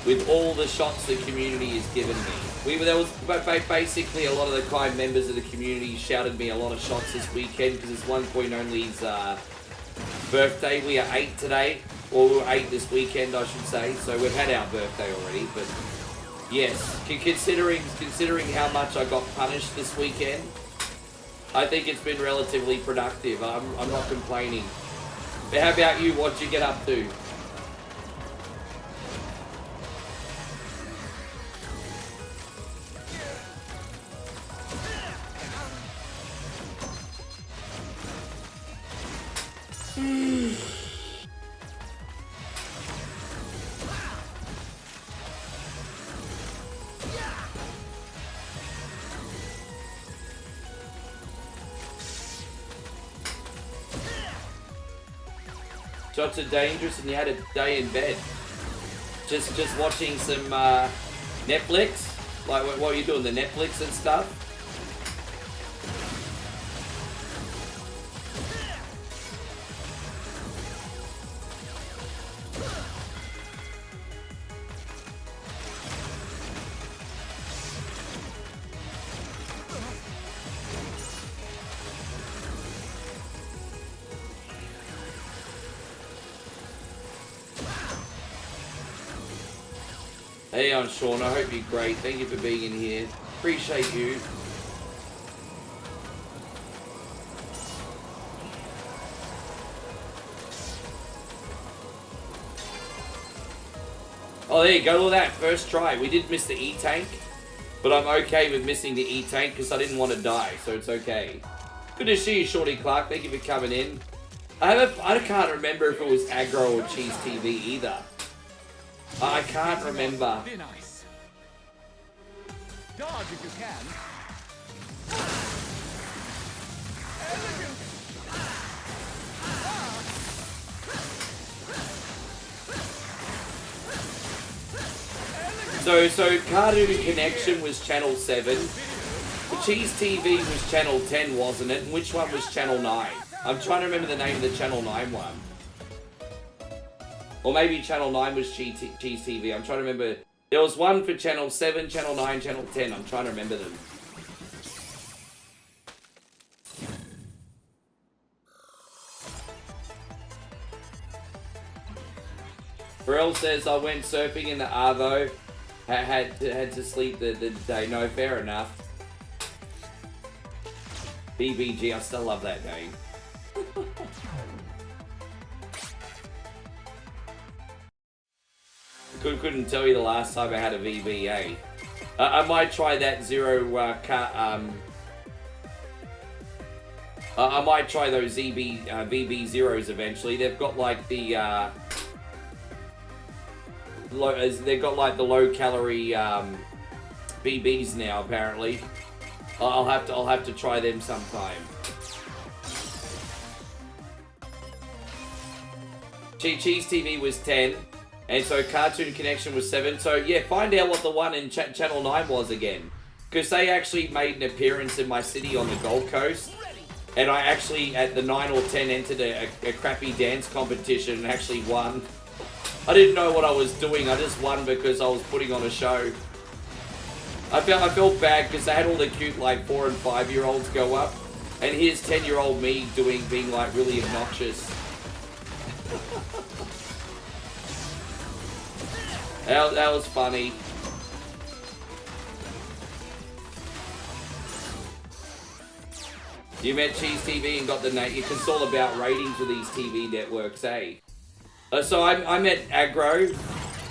with all the shots the community has given me. There was basically a lot of the kind members of the community shouted me a lot of shots this weekend because it's 1.only's birthday. We are 8 today. Or we were 8 this weekend, I should say. So we've had our birthday already. But yes, considering how much I got punished this weekend, I think it's been relatively productive. I'm not complaining. But how about you? What'd you get up to? Shots are dangerous and you had a day in bed. Just watching some Netflix? Like what are you doing, the Netflix and stuff? Hey, I'm Sean. I hope you're great. Thank you for being in here. Appreciate you. Oh, there you go. Look at that. First try. We did miss the E-Tank, but I'm okay with missing the E-Tank because I didn't want to die, so it's okay. Good to see you, Shorty Clark. Thank you for coming in. I can't remember if it was Aggro or Cheese TV either. I can't remember. Be nice. Dodge if you can. Elegant. So Cartoon Connection was channel 7. The Cheese TV was channel 10, wasn't it? And which one was channel 9? I'm trying to remember the name of the channel 9 one. Or maybe Channel 9 was Cheese TV. I'm trying to remember. There was one for Channel 7, Channel 9, Channel 10. I'm trying to remember them. Burrell says, I went surfing in the Arvo. Had to sleep the day. No, fair enough. BBG, I still love that name. Couldn't tell you the last time I had a VBA. I might try that I might try those VB zeros eventually. They've got like the they've got like the low calorie BBs now apparently. I'll have to try them sometime. Cheese TV was 10, and so Cartoon Connection was 7. So yeah, find out what the one in Channel 9 was again, because they actually made an appearance in my city on the Gold Coast, and I actually at the 9 or 10 entered a crappy dance competition and actually won. I didn't know what I was doing. I just won because I was putting on a show. I felt bad because they had all the cute like 4 and 5 year olds go up, and here's 10-year-old me being like really obnoxious. That was funny. You met Cheese TV and got the name. It's all about ratings with these TV networks, eh? So I met Aggro,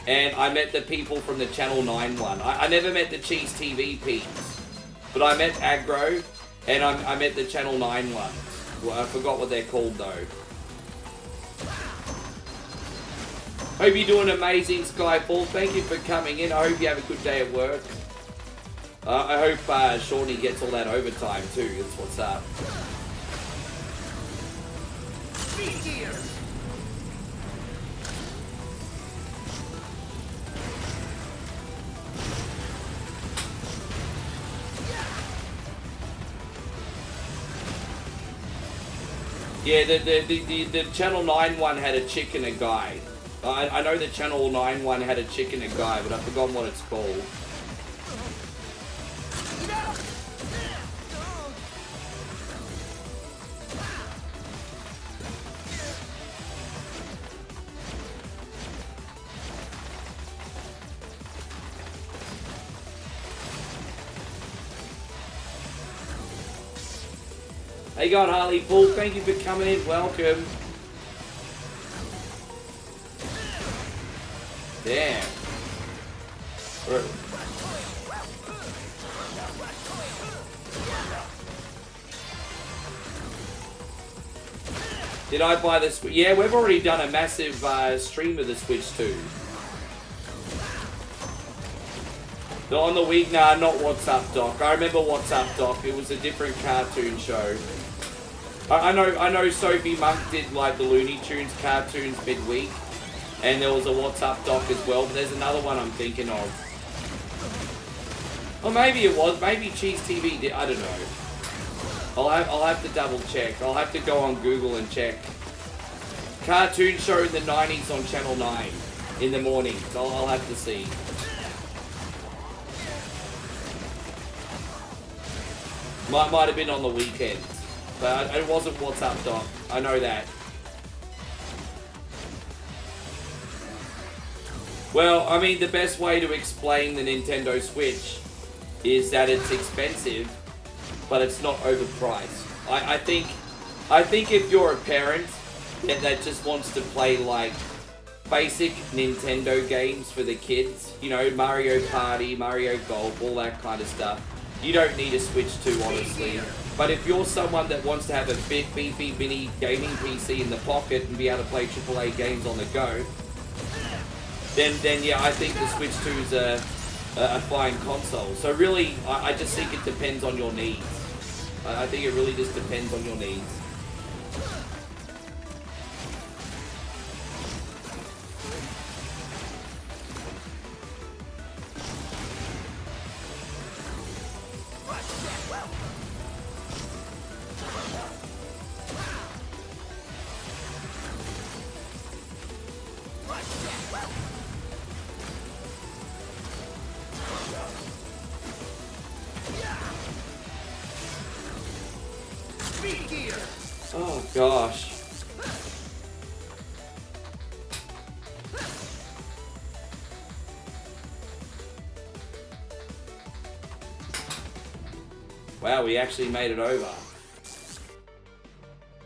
and I met the people from the Channel 9 one. I never met the Cheese TV peeps, but I met Aggro, and I met the Channel 9 ones. Well, I forgot what they're called though. Hope you're doing amazing, Skyfall. Thank you for coming in. I hope you have a good day at work. I hope Shawnee gets all that overtime too. That's what's up. Yeah, the Channel 9 one had a chick and a guy. I know the Channel 9 one had a chick and a guy, but I've forgotten what it's called. How you going, Harley Bull? Thank you for coming in. Welcome. Damn. Did I buy the Switch? Yeah, we've already done a massive stream of the Switch 2. On the week, nah, not What's Up Doc. I remember What's Up Doc. It was a different cartoon show. I know Sophie Monk did like the Looney Tunes cartoons midweek, and there was a What's Up Doc as well, but there's another one I'm thinking of. Or maybe it was, maybe Cheese TV did, I don't know. I'll have to double check. I'll have to go on Google and check. Cartoon show in the 90s on Channel 9 in the mornings. I'll have to see. Might have been on the weekend, but it wasn't What's Up Doc. I know that. Well, I mean, the best way to explain the Nintendo Switch is that it's expensive, but it's not overpriced. I think if you're a parent that just wants to play like basic Nintendo games for the kids, you know, Mario Party, Mario Golf, all that kind of stuff, you don't need a Switch 2, honestly. But if you're someone that wants to have a big, beefy, mini gaming PC in the pocket and be able to play AAA games on the go, then yeah, I think the Switch 2 is a fine console. So really, I just think it depends on your needs. I think it really just depends on your needs. gosh. Wow, we actually made it over.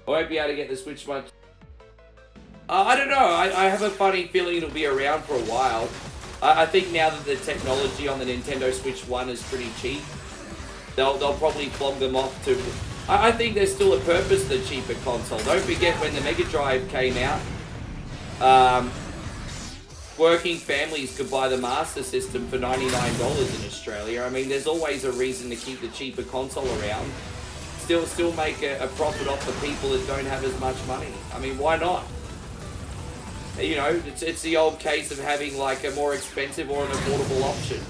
I won't be able to get the Switch much. I don't know. I have a funny feeling it'll be around for a while. I think now that the technology on the Nintendo Switch 1 is pretty cheap, they'll probably flog them off to... I think there's still a purpose to the cheaper console. Don't forget when the Mega Drive came out, working families could buy the Master System for $99 in Australia. I mean, there's always a reason to keep the cheaper console around. Still make a profit off the people that don't have as much money. I mean, why not? You know, it's the old case of having like a more expensive or an affordable option.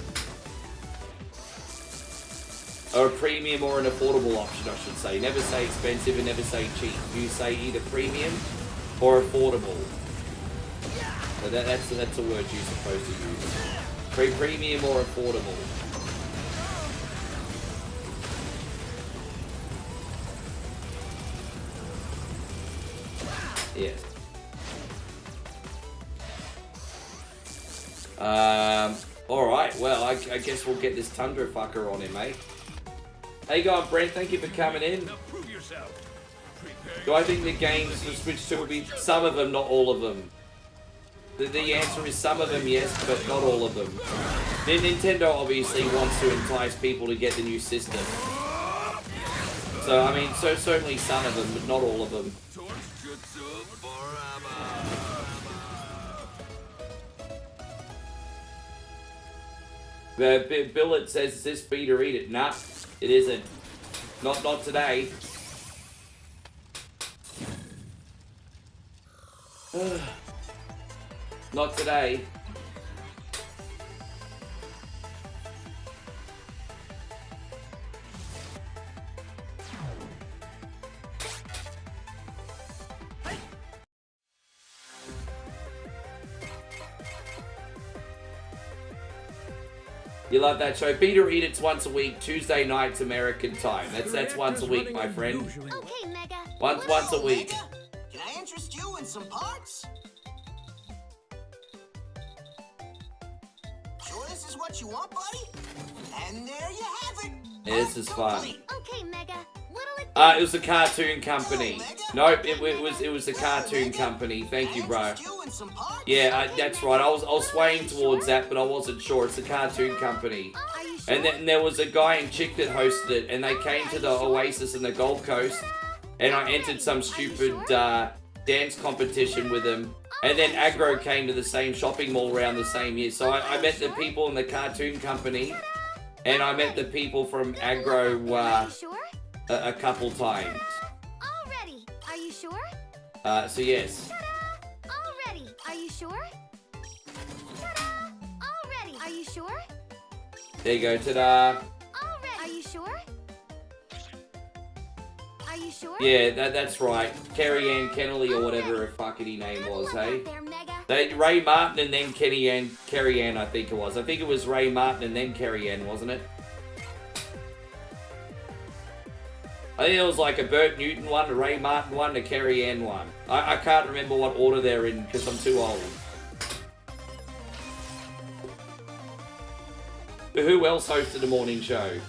Or a premium or an affordable option, I should say. Never say expensive and never say cheap. You say either premium or affordable. So that's a word you're supposed to use. Premium or affordable. Yeah. Alright, well, I guess we'll get this Tundra fucker on him, mate. How you going, Brent? Thank you for coming in. Do I think the games for Switch 2 will be... Some of them, not all of them. The answer is some of them, yes, but not all of them. Nintendo obviously wants to entice people to get the new system. So, I mean, certainly some of them, but not all of them. Billet says, is this beat or eat it? Nah, it isn't. Not today. Not today. You love that show. Beat or Eat It's once a week, Tuesday nights American time. That's once a week, my friend. Okay, Mega. Once a week. Mega, can I interest you in some parts? Sure this is what you want, buddy? And there you have it. Yeah, this is fun. Okay, Mega. What'll it It was the cartoon company. Nope, it was the cartoon company. Thank you, bro. Yeah, that's right. I was swaying towards that, but I wasn't sure. It's the cartoon company. And then there was a guy and chick that hosted it, and they came to the Oasis in the Gold Coast, and I entered some stupid dance competition with them. And then Aggro came to the same shopping mall around the same year. So I met the people in the cartoon company, and I met the people from Aggro a couple times. Already. Are you sure? So yes. Already. Are you sure? Already. Are you sure? There you go, ta-da. Already. Are you sure? Are you sure? Yeah, that's right. Carrie Ann Kennelly or whatever her fuckity name was, hey? Ray Martin and then Carrie Ann, I think it was. I think it was Ray Martin and then Carrie Ann, wasn't it? I think it was like a Bert Newton one, a Ray Martin one, a Carrie Ann one. I can't remember what order they're in because I'm too old. But who else hosted the morning show?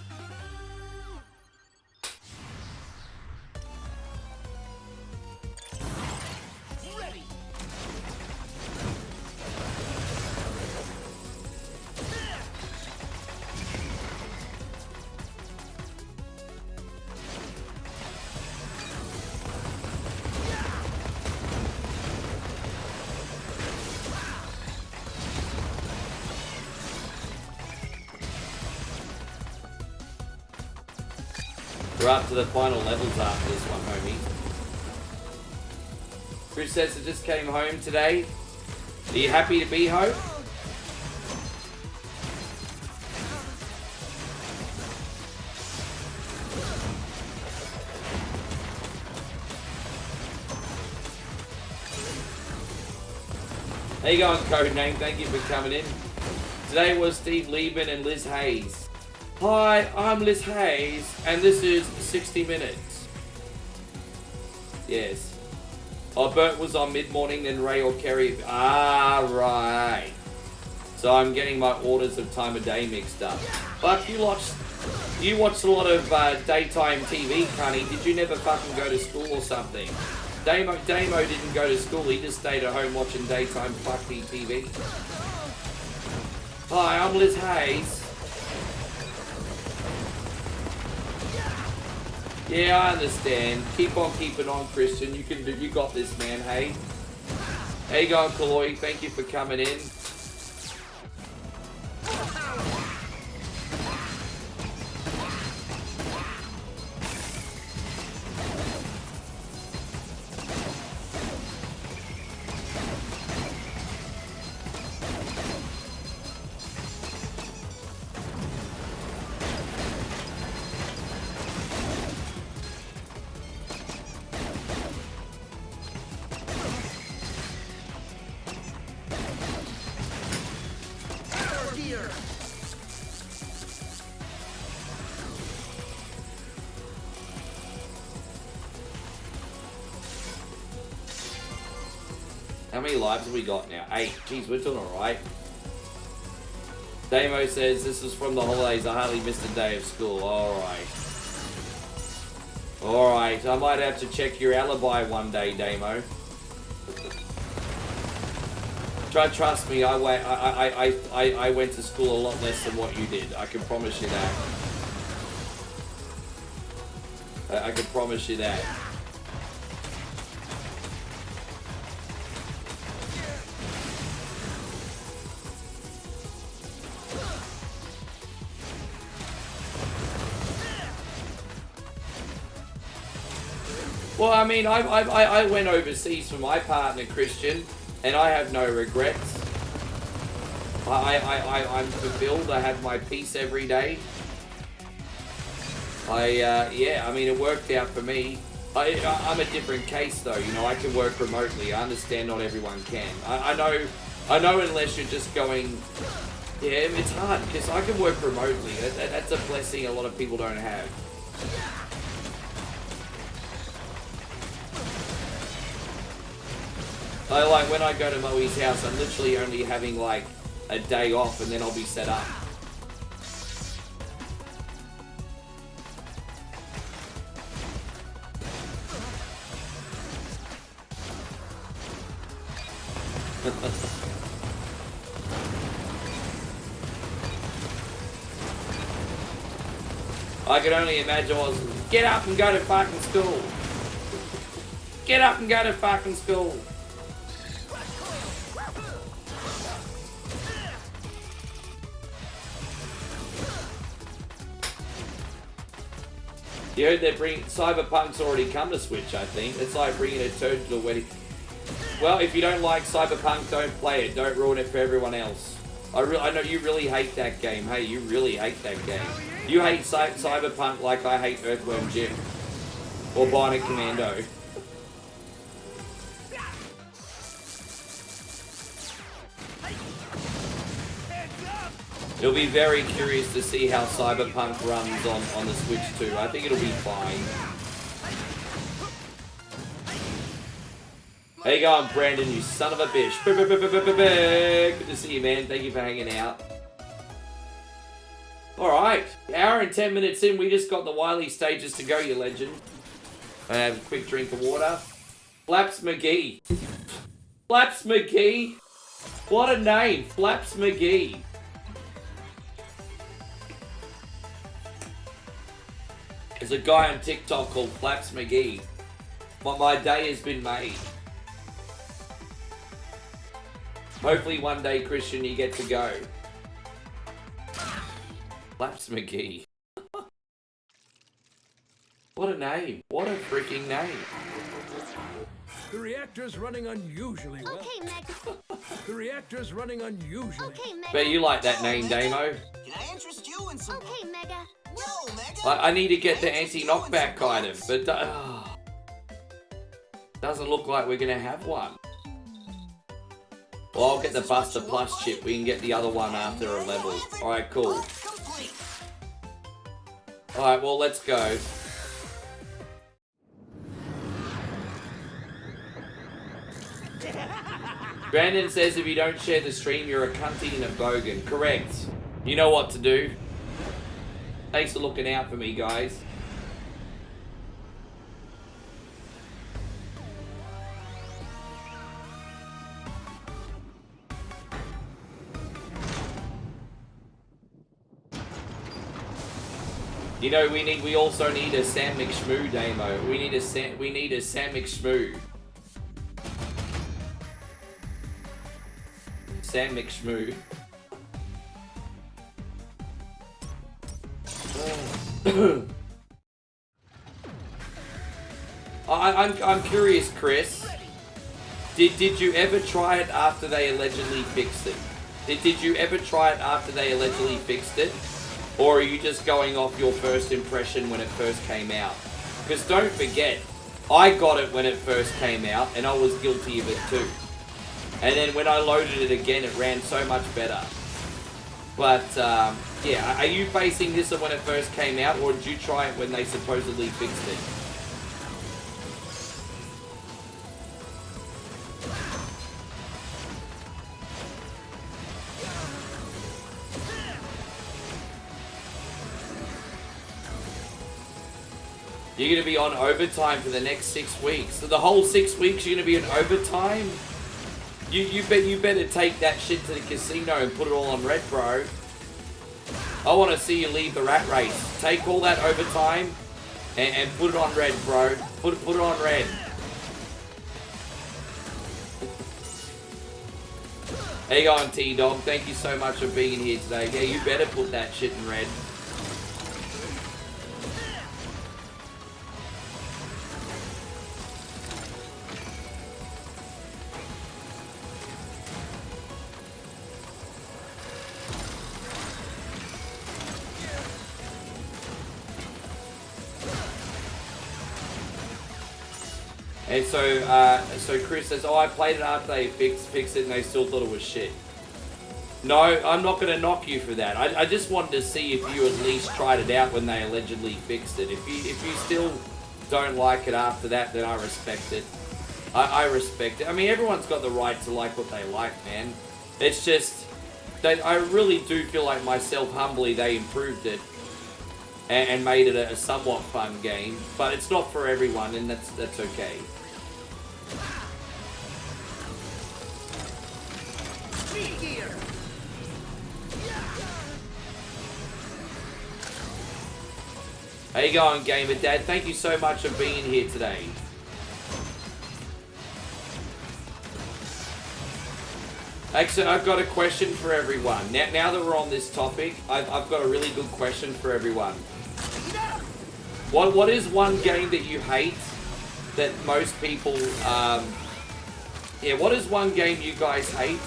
We're up to the final levels after this one, homie. Chris says I just came home today. Are you happy to be home? How you going, Codename? Thank you for coming in. Today was Steve Lieben and Liz Hayes. Hi, I'm Liz Hayes, and this is 60 Minutes. Yes. Oh, Bert was on mid-morning, then Ray or Kerry. Ah, right. So I'm getting my orders of time of day mixed up. But you watched a lot of daytime TV, Cunny. Did you never fucking go to school or something? Damo didn't go to school. He just stayed at home watching daytime fucking TV. Hi, I'm Liz Hayes. Yeah, I understand. Keep on keeping on, Christian. You can do. You got this, man. Hey. How you going, Kaloi? Thank you for coming in. How many lives have we got now? 8. Jeez, we're doing alright. Damo says, this is from the holidays. I hardly missed a day of school. Alright. Alright, I might have to check your alibi one day, Damo. Trust me, I went to school a lot less than what you did. I can promise you that. I can promise you that. Well, I mean, I went overseas for my partner, Christian, and I have no regrets. I'm fulfilled. I have my peace every day. Yeah, I mean, it worked out for me. I'm a different case, though. You know, I can work remotely. I understand not everyone can. I know unless you're just going... Yeah, it's hard, because I can work remotely. That's a blessing a lot of people don't have. Like, when I go to Moe's house, I'm literally only having, like, a day off, and then I'll be set up. I can only imagine was, get up and go to fucking school. Get up and go to fucking school. You heard they're bringing... Cyberpunk's already come to Switch, I think. It's like bringing a turd to a wedding. Well, if you don't like Cyberpunk, don't play it. Don't ruin it for everyone else. I know you really hate that game. Hey, you really hate that game. You hate Cyberpunk like I hate Earthworm Jim. Or Bionic Commando. It'll be very curious to see how Cyberpunk runs on the Switch too. I think it'll be fine. How you going, Brandon, you son of a bitch? Good to see you, man. Thank you for hanging out. Alright, hour and 10 minutes in, we just got the Wily stages to go, you legend. I have a quick drink of water. Flaps McGee. Flaps McGee? What a name, Flaps McGee. There's a guy on TikTok called Flaps McGee. My day has been made. Hopefully one day, Christian, you get to go. Flaps McGee. What a name. What a freaking name. The reactor's running unusually well. Okay, Meg. The reactor's running unusually. Okay, Mega. Bet you like that name, Damo. Can I interest you in some... Okay, Mega. Yo, Mega! I need to get the anti-knockback item, but doesn't look like we're going to have one. Well, I'll get the Buster Plus chip. We can get the other one after a level. Alright, cool. Alright, well, let's go. Brandon says if you don't share the stream, you're a cunty and a bogan. Correct. You know what to do. Thanks for looking out for me, guys. You know, we also need a Sam McShmoo demo. We need a Sam McShmoo. Sam McShmoo. I'm curious, Chris. Did you ever try it after they allegedly fixed it? Did you ever try it after they allegedly fixed it? Or are you just going off your first impression when it first came out? Because don't forget, I got it when it first came out, and I was guilty of it too. And then when I loaded it again, it ran so much better. But, yeah, are you basing this on when it first came out, or did you try it when they supposedly fixed it? You're going to be on overtime for the next 6 weeks. So the whole 6 weeks you're going to be on overtime? You better take that shit to the casino and put it all on red, bro. I want to see you leave the rat race. Take all that overtime and put it on red, bro. Put it on red. How you going, T-Dog? Thank you so much for being here today. Yeah, you better put that shit in red. And so Chris says, oh, I played it after they fixed it and they still thought it was shit. No, I'm not going to knock you for that. I just wanted to see if you at least tried it out when they allegedly fixed it. If you still don't like it after that, then I respect it. I respect it. I mean, everyone's got the right to like what they like, man. It's just that I really do feel like myself, humbly, they improved it and made it a somewhat fun game. But it's not for everyone, and that's okay. How you going, Gamer Dad? Thank you so much for being here today. Actually, I've got a question for everyone. Now that we're on this topic, I've got a really good question for everyone. What is one game that you hate that most people... yeah, what is one game you guys hate?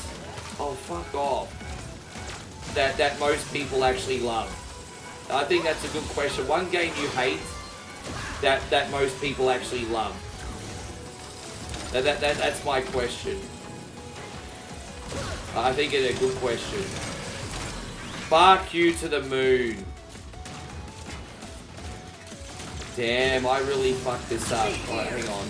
Oh, fuck off. That most people actually love. I think that's a good question. One game you hate that most people actually love. That's my question. I think it's a good question. Fuck you to the moon. Damn, I really fucked this up. Alright, hang on.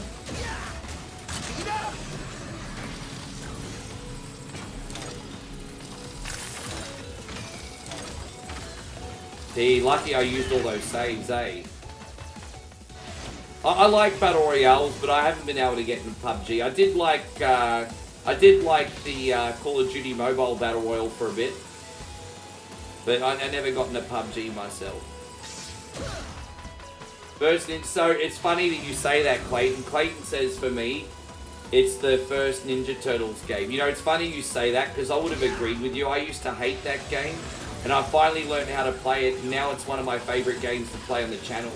See, lucky I used all those saves, eh? I like Battle Royales, but I haven't been able to get into PUBG. I did like the Call of Duty Mobile Battle Royale for a bit. But I never got into PUBG myself. So it's funny that you say that, Clayton. Clayton says for me, it's the first Ninja Turtles game. You know, it's funny you say that because I would have agreed with you. I used to hate that game. And I finally learned how to play it, and now it's one of my favorite games to play on the channel.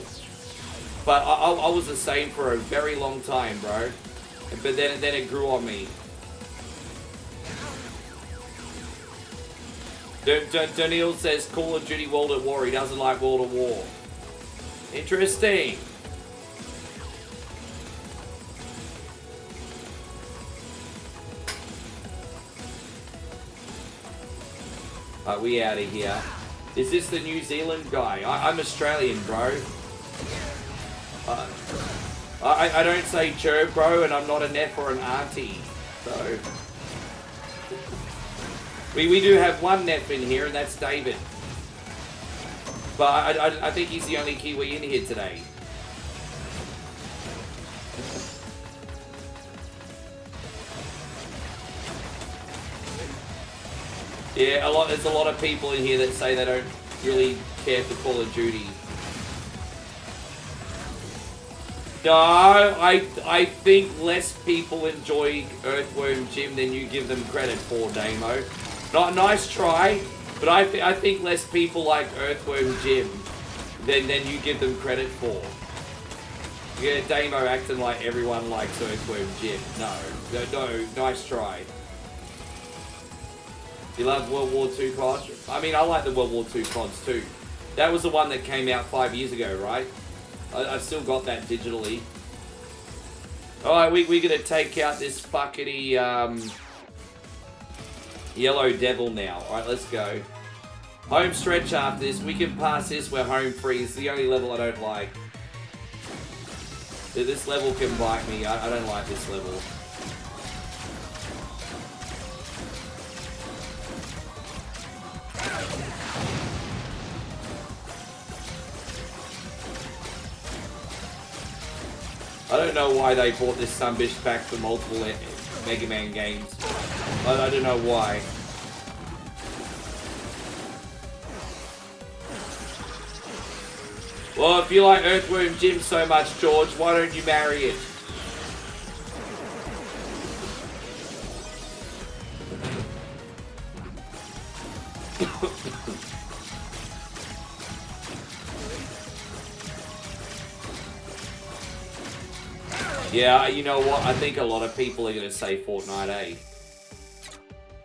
But I was the same for a very long time, bro. But then it grew on me. Daniel says Call of Duty World at War. He doesn't like World at War. Interesting. We out of here. Is this the New Zealand guy? I'm Australian, bro. I don't say chur, bro, and I'm not a neff or an auntie. So, We do have one Neff in here, and that's David. But I think he's the only Kiwi in here today. Yeah, there's a lot of people in here that say they don't really care for Call of Duty. No, I think less people enjoy Earthworm Jim than you give them credit for, Damo. Not nice try, but I think less people like Earthworm Jim than you give them credit for. Yeah, Damo acting like everyone likes Earthworm Jim. No, nice try. You love World War II COD? I mean, I like the World War II CODs too. That was the one that came out 5 years ago, right? I've still got that digitally. Alright, we're gonna take out this fuckety Yellow Devil now. Alright, let's go. Home stretch after this. We can pass this. We're home free. It's the only level I don't like. This level can bite me. I don't like this level. I don't know why they brought this sunbish back for multiple Mega Man games. I don't know why. Well, if you like Earthworm Jim so much, George, why don't you marry it? Yeah, you know what? I think a lot of people are going to say Fortnite, eh?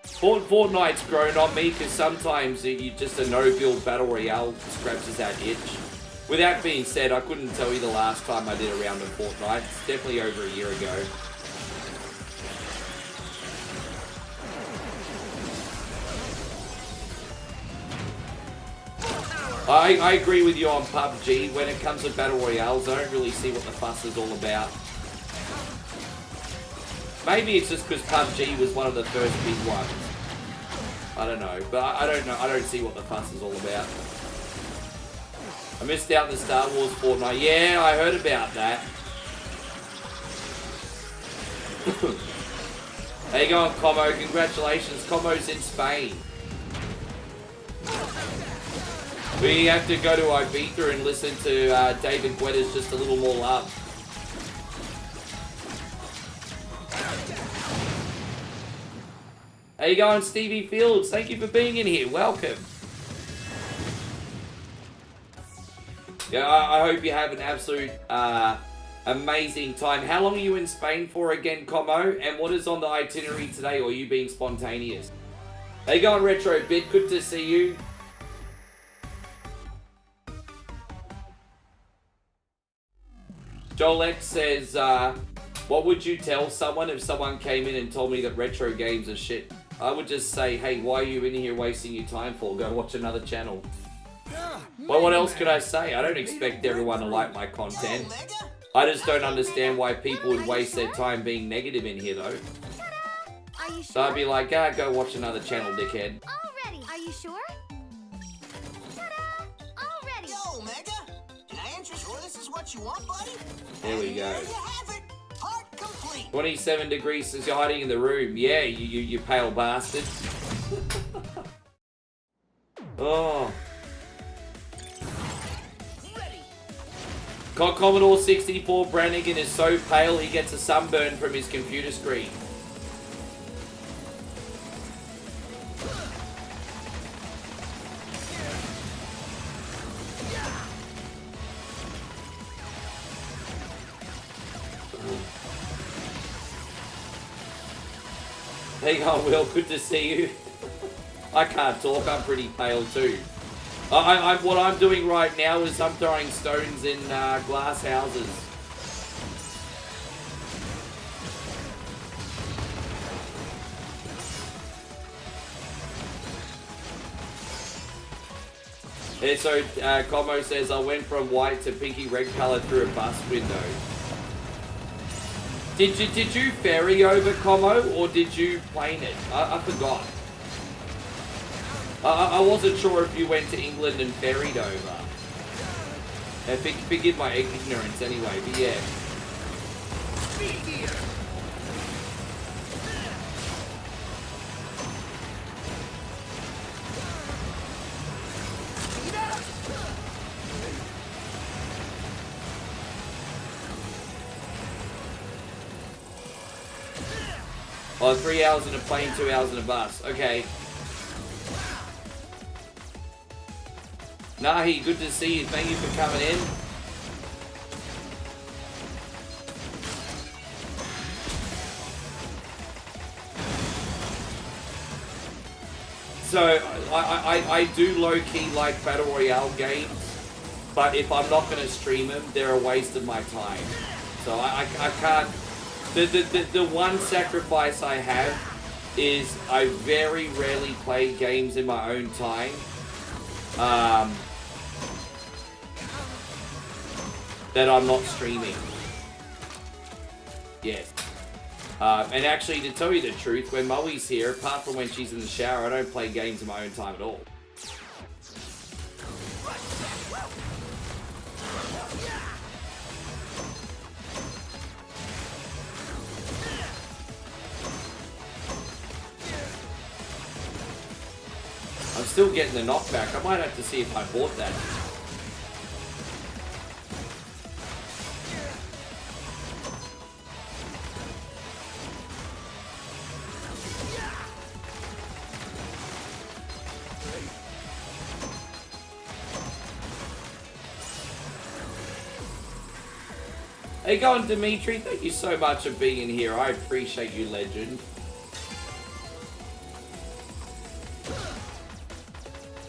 Fortnite's grown on me because sometimes you just a no-build battle royale scratches that itch. With that being said, I couldn't tell you the last time I did a round of Fortnite. It's definitely over a year ago. I agree with you on PUBG. When it comes to battle royales, I don't really see what the fuss is all about. Maybe it's just because PUBG was one of the first big ones. I don't know, but I don't know. I don't see what the fuss is all about. I missed out the Star Wars Fortnite. Yeah, I heard about that. How you going, Como? Congratulations. Como's in Spain. We have to go to Ibiza and listen to David Guetta's Just a Little More Love. How you going, Stevie Fields? Thank you for being in here. Welcome. Yeah, I hope you have an absolute amazing time. How long are you in Spain for again, Como? And what is on the itinerary today, or are you being spontaneous? How you going, Retro Bit? Good to see you. Joel X says, what would you tell someone if someone came in and told me that retro games are shit? I would just say, hey, why are you in here wasting your time for? Go watch another channel. Well, what else could I say? I don't expect everyone to like my content. I just don't understand why people would waste their time being negative in here, though. So I'd be like, go watch another channel, dickhead. Already. Are you sure? Ta-da! Already. Yo, Mega. And I ain't sure this is what you want, buddy. There we go. There you have it. Part complete. 27 degrees says you're hiding in the room. Yeah, you pale bastard. Oh. Commodore 64 Brannigan is so pale he gets a sunburn from his computer screen. Hey, Will, good to see you. I can't talk, I'm pretty pale too. What I'm doing right now is I'm throwing stones in glass houses. Yeah, so Como says, I went from white to pinky red color through a bus window. Did you ferry over, Como, or did you plane it? I forgot. I wasn't sure if you went to England and ferried over. Forgive my ignorance anyway, but yeah. Oh, 3 hours in a plane, 2 hours in a bus. Okay. Nahi, good to see you. Thank you for coming in. So, I do low-key like Battle Royale games, but if I'm not going to stream them, they're a waste of my time. So I can't... The one sacrifice I have is I very rarely play games in my own time. That I'm not streaming. Yes. And actually, to tell you the truth, when Moe's here, apart from when she's in the shower, I don't play games in my own time at all. I'm still getting the knockback. I might have to see if I bought that. Hey, going Dimitri, thank you so much for being here. I appreciate you, legend.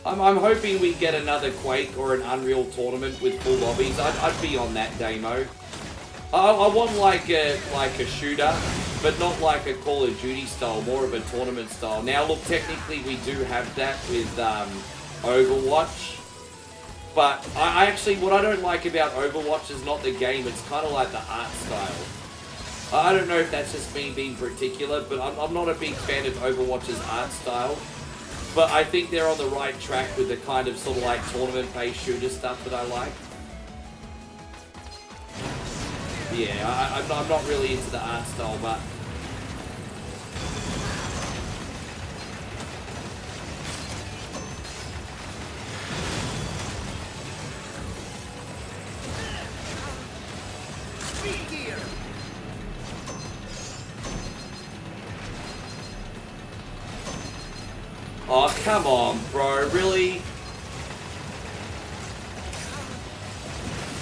I'm hoping we get another Quake or an Unreal tournament with full lobbies. I'd be on that demo. I want like a shooter, but not like a Call of Duty style, more of a tournament style. Now, look, technically we do have that with Overwatch. But I actually, what I don't like about Overwatch is not the game, it's kind of like the art style. I don't know if that's just me being particular, but I'm not a big fan of Overwatch's art style. But I think they're on the right track with the kind of sort of like tournament-based shooter stuff that I like. Yeah, I'm not really into the art style, but... Oh, come on, bro, really?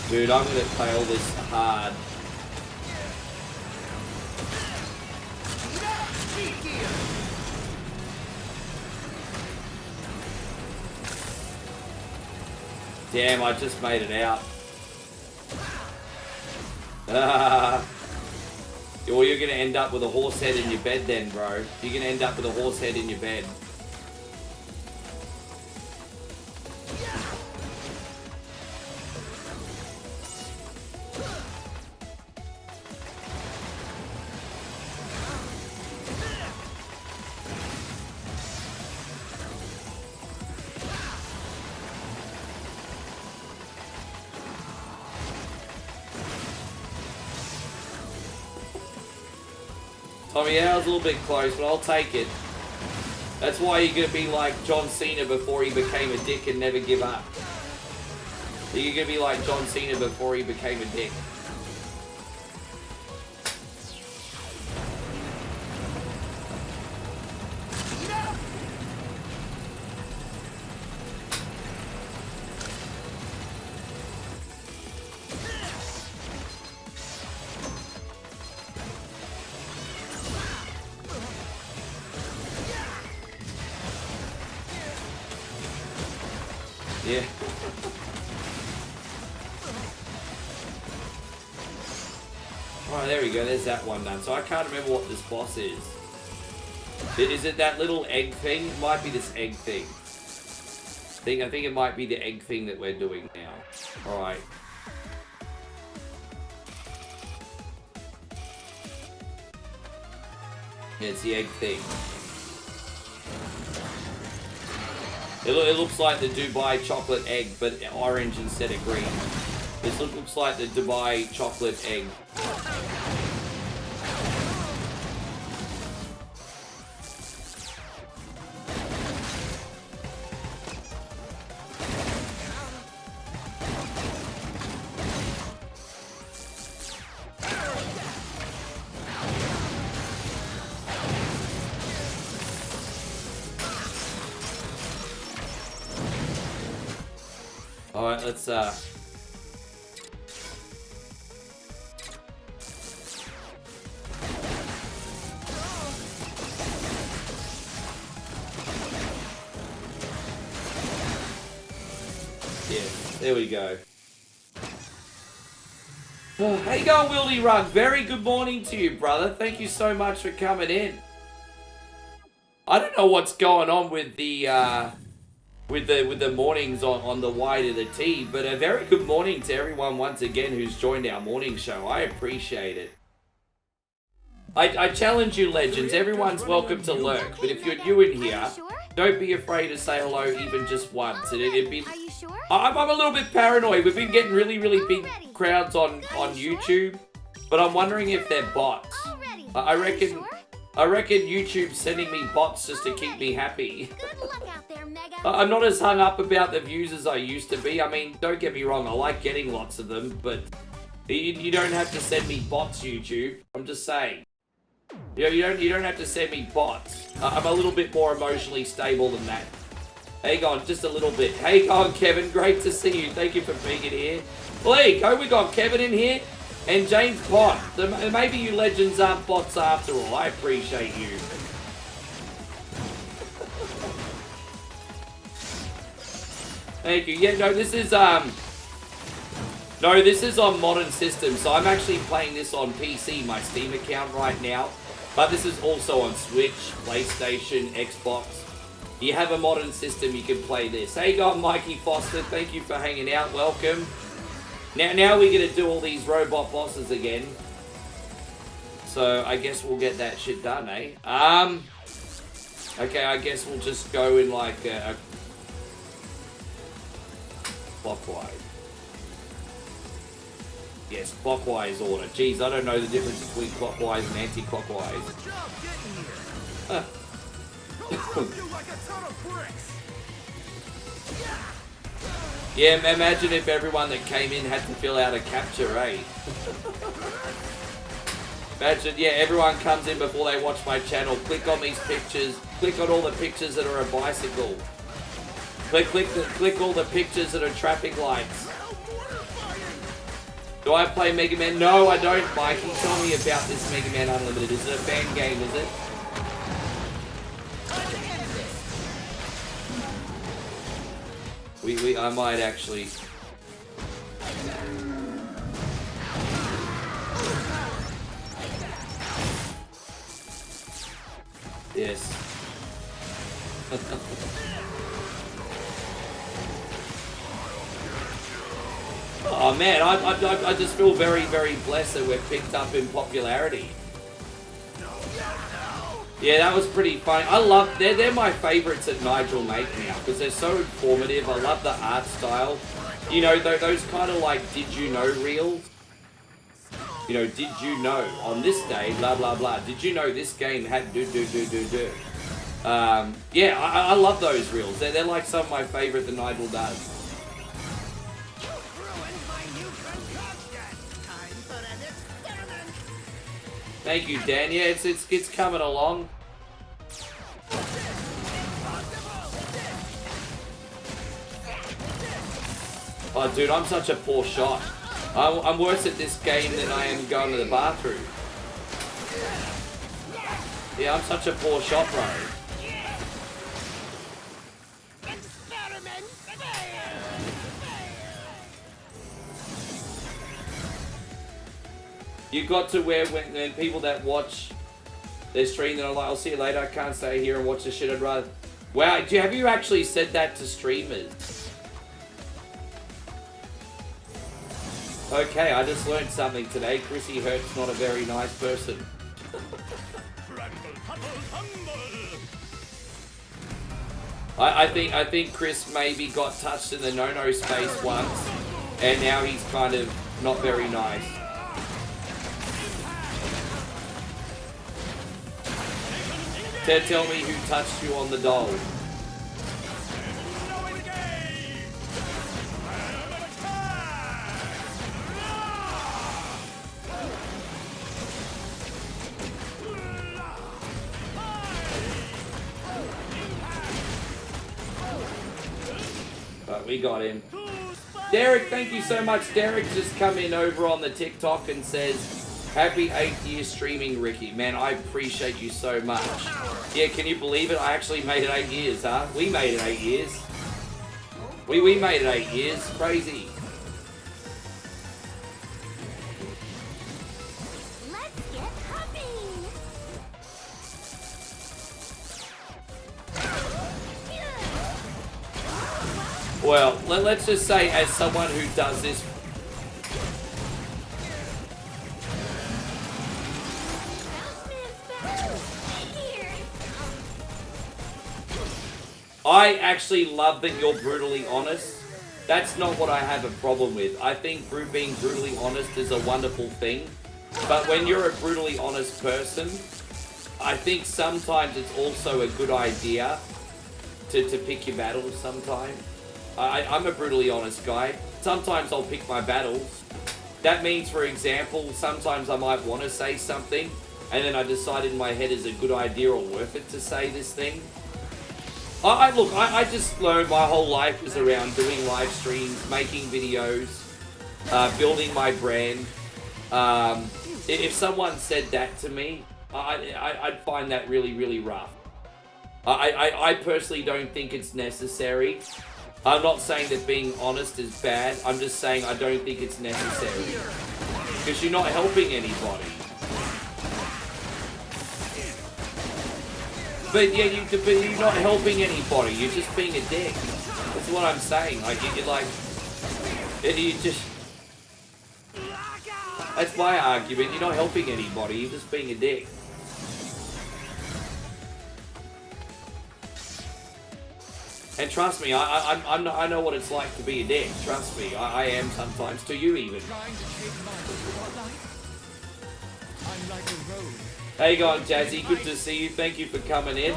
Dude, I'm gonna play all this hard. Damn, I just made it out. Or you're gonna end up with a horse head in your bed then, bro. You're gonna end up with a horse head in your bed. Tommy, yeah, I was a little bit close, but I'll take it. That's why you're going to be like John Cena before he became a dick and never give up. You're going to be like John Cena before he became a dick. Yeah. Alright, there we go. There's that one done. So I can't remember what this boss is. Is it that little egg thing? It might be this egg thing. I think it might be the egg thing that we're doing now. Alright. Yeah, it's the egg thing. It looks like the Dubai chocolate egg, but orange instead of green. This looks like the Dubai chocolate egg. Alright, let's yeah, there we go. Oh, how you going, Wildy Rug? Very good morning to you, brother. Thank you so much for coming in. I don't know what's going on with the mornings on the Y to the T, but a very good morning to everyone once again who's joined our morning show. I appreciate it. I challenge you, legends. Everyone's welcome to lurk, but if you're new in here, don't be afraid to say hello even just once. It'd be. Are you sure? I'm a little bit paranoid. We've been getting really big crowds on YouTube, but I'm wondering if they're bots. I reckon YouTube's sending me bots just to keep me happy. Good luck out there, Mega. I'm not as hung up about the views as I used to be. I mean, don't get me wrong, I like getting lots of them, but you don't have to send me bots, YouTube. I'm just saying. You don't have to send me bots. I'm a little bit more emotionally stable than that. Hang on, just a little bit. Hey on, Kevin, great to see you. Thank you for being here. Well, there you go, we got Kevin in here. And James Pott. Maybe you legends aren't bots after all. I appreciate you. Thank you. Yeah, no, this is on modern systems. So I'm actually playing this on PC, my Steam account right now. But this is also on Switch, PlayStation, Xbox. You have a modern system, you can play this. Hey, God, Mikey Foster, thank you for hanging out. Welcome. Now we're gonna do all these robot bosses again. So I guess we'll get that shit done, eh? Okay, I guess we'll just go in like a clockwise. Yes, clockwise order. Jeez, I don't know the difference between clockwise and anti-clockwise. Good job getting here. He'll drop you like a ton of bricks. Yeah, imagine if everyone that came in had to fill out a capture, eh? Imagine, yeah, everyone comes in before they watch my channel, click on these pictures, click on all the pictures that are a bicycle. Click all the pictures that are traffic lights. Do I play Mega Man? No, I don't, Mikey. Tell me about this Mega Man Unlimited. Is it a fan game, is it? I might actually. Yes. Oh man, I just feel very blessed that we're picked up in popularity. Yeah, that was pretty funny. I love, they're my favorites that Nigel make now because they're so informative. I love the art style. You know, those kind of like, did you know reels? You know, did you know on this day, blah, blah, blah. Did you know this game had do. Yeah, I love those reels. They're like some of my favorite that Nigel does. Thank you, Dan. Yeah, it's coming along. Oh, dude, I'm such a poor shot. I'm worse at this game than I am going to the bathroom. Yeah, I'm such a poor shot, bro. You got to where when people that watch their stream that are like, I'll see you later, I can't stay here and watch this shit, I'd rather... Wow, have you actually said that to streamers? Okay, I just learned something today. Chrissy Hurt's not a very nice person. I think Chris maybe got touched in the no-no space once, and now he's kind of not very nice. Tell me who touched you on the doll. But we got him. Derek, thank you so much. Derek just come in over on the TikTok and says, happy 8th year streaming, Ricky. Man, I appreciate you so much. Yeah, can you believe it? I actually made it 8 years, huh? We made it 8 years. We made it 8 years. Crazy. Let's get hopping. Well, let's just say as someone who does this... I actually love that you're brutally honest. That's not what I have a problem with. I think being brutally honest is a wonderful thing. But when you're a brutally honest person, I think sometimes it's also a good idea to pick your battles sometimes. I'm a brutally honest guy. Sometimes I'll pick my battles. That means, for example, sometimes I might want to say something, and then I decide in my head is a good idea or worth it to say this thing. I just learned my whole life is around doing live streams, making videos, building my brand. If someone said that to me, I'd find that really, really rough. I personally don't think it's necessary. I'm not saying that being honest is bad. I'm just saying I don't think it's necessary. Because you're not helping anybody. But yeah, you're not helping anybody. You're just being a dick. That's what I'm saying. Like, you're like... You just... That's my argument. You're not helping anybody. You're just being a dick. And trust me, I know what it's like to be a dick. Trust me, I am sometimes to you even. How you going, Jazzy? Good to see you. Thank you for coming in.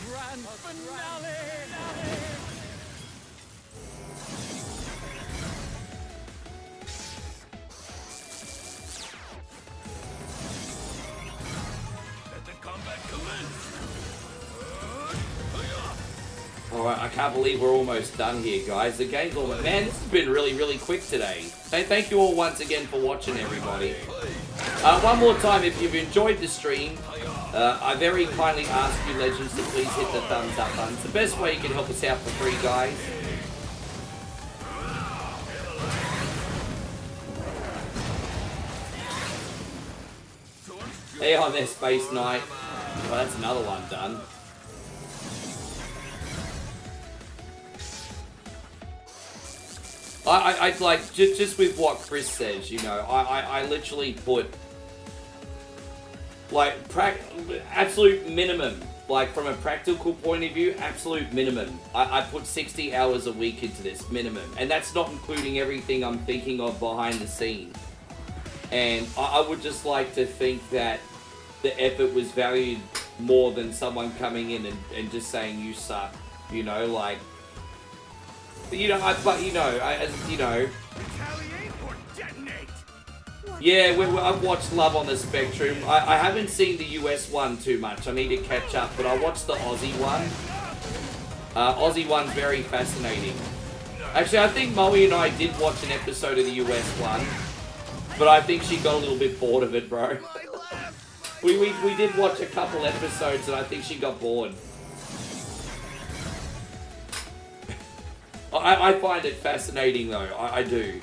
Grand finale! Let the combat commence! Alright, I can't believe we're almost done here, guys. The game's almost... Man, this has been really, really quick today. Thank you all once again for watching, everybody. One more time, if you've enjoyed the stream, I very kindly ask you, Legends, to please hit the thumbs up button. It's the best way you can help us out for free, guys. Hey on there, Space Knight. Well, that's another one done. I like, just with what Chris says, you know, I literally put, like, absolute minimum, like, from a practical point of view, absolute minimum. I put 60 hours a week into this, minimum. And that's not including everything I'm thinking of behind the scenes. And I would just like to think that the effort was valued more than someone coming in and just saying you suck, you know, like... You know, as you know... Retaliate or detonate! Yeah, I've watched Love on the Spectrum. I haven't seen the US one too much. I need to catch up, but I watched the Aussie one. Aussie one's very fascinating. Actually, I think Moe and I did watch an episode of the US one, but I think she got a little bit bored of it, bro. We did watch a couple episodes, and I think she got bored. I find it fascinating, though. I do.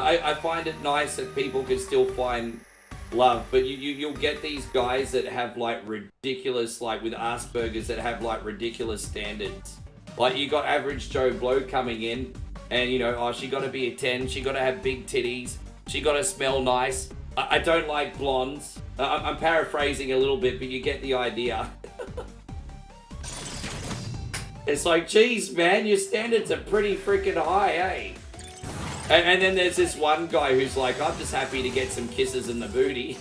I find it nice that people can still find love, but you'll get these guys that have like ridiculous, like with Asperger's, that have like ridiculous standards. Like you got average Joe Blow coming in, and you know, oh, she got to be a 10, she got to have big titties, she got to smell nice. I don't like blondes. I'm paraphrasing a little bit, but you get the idea. It's like, geez, man, your standards are pretty freaking high, eh? And then there's this one guy who's like, I'm just happy to get some kisses in the booty.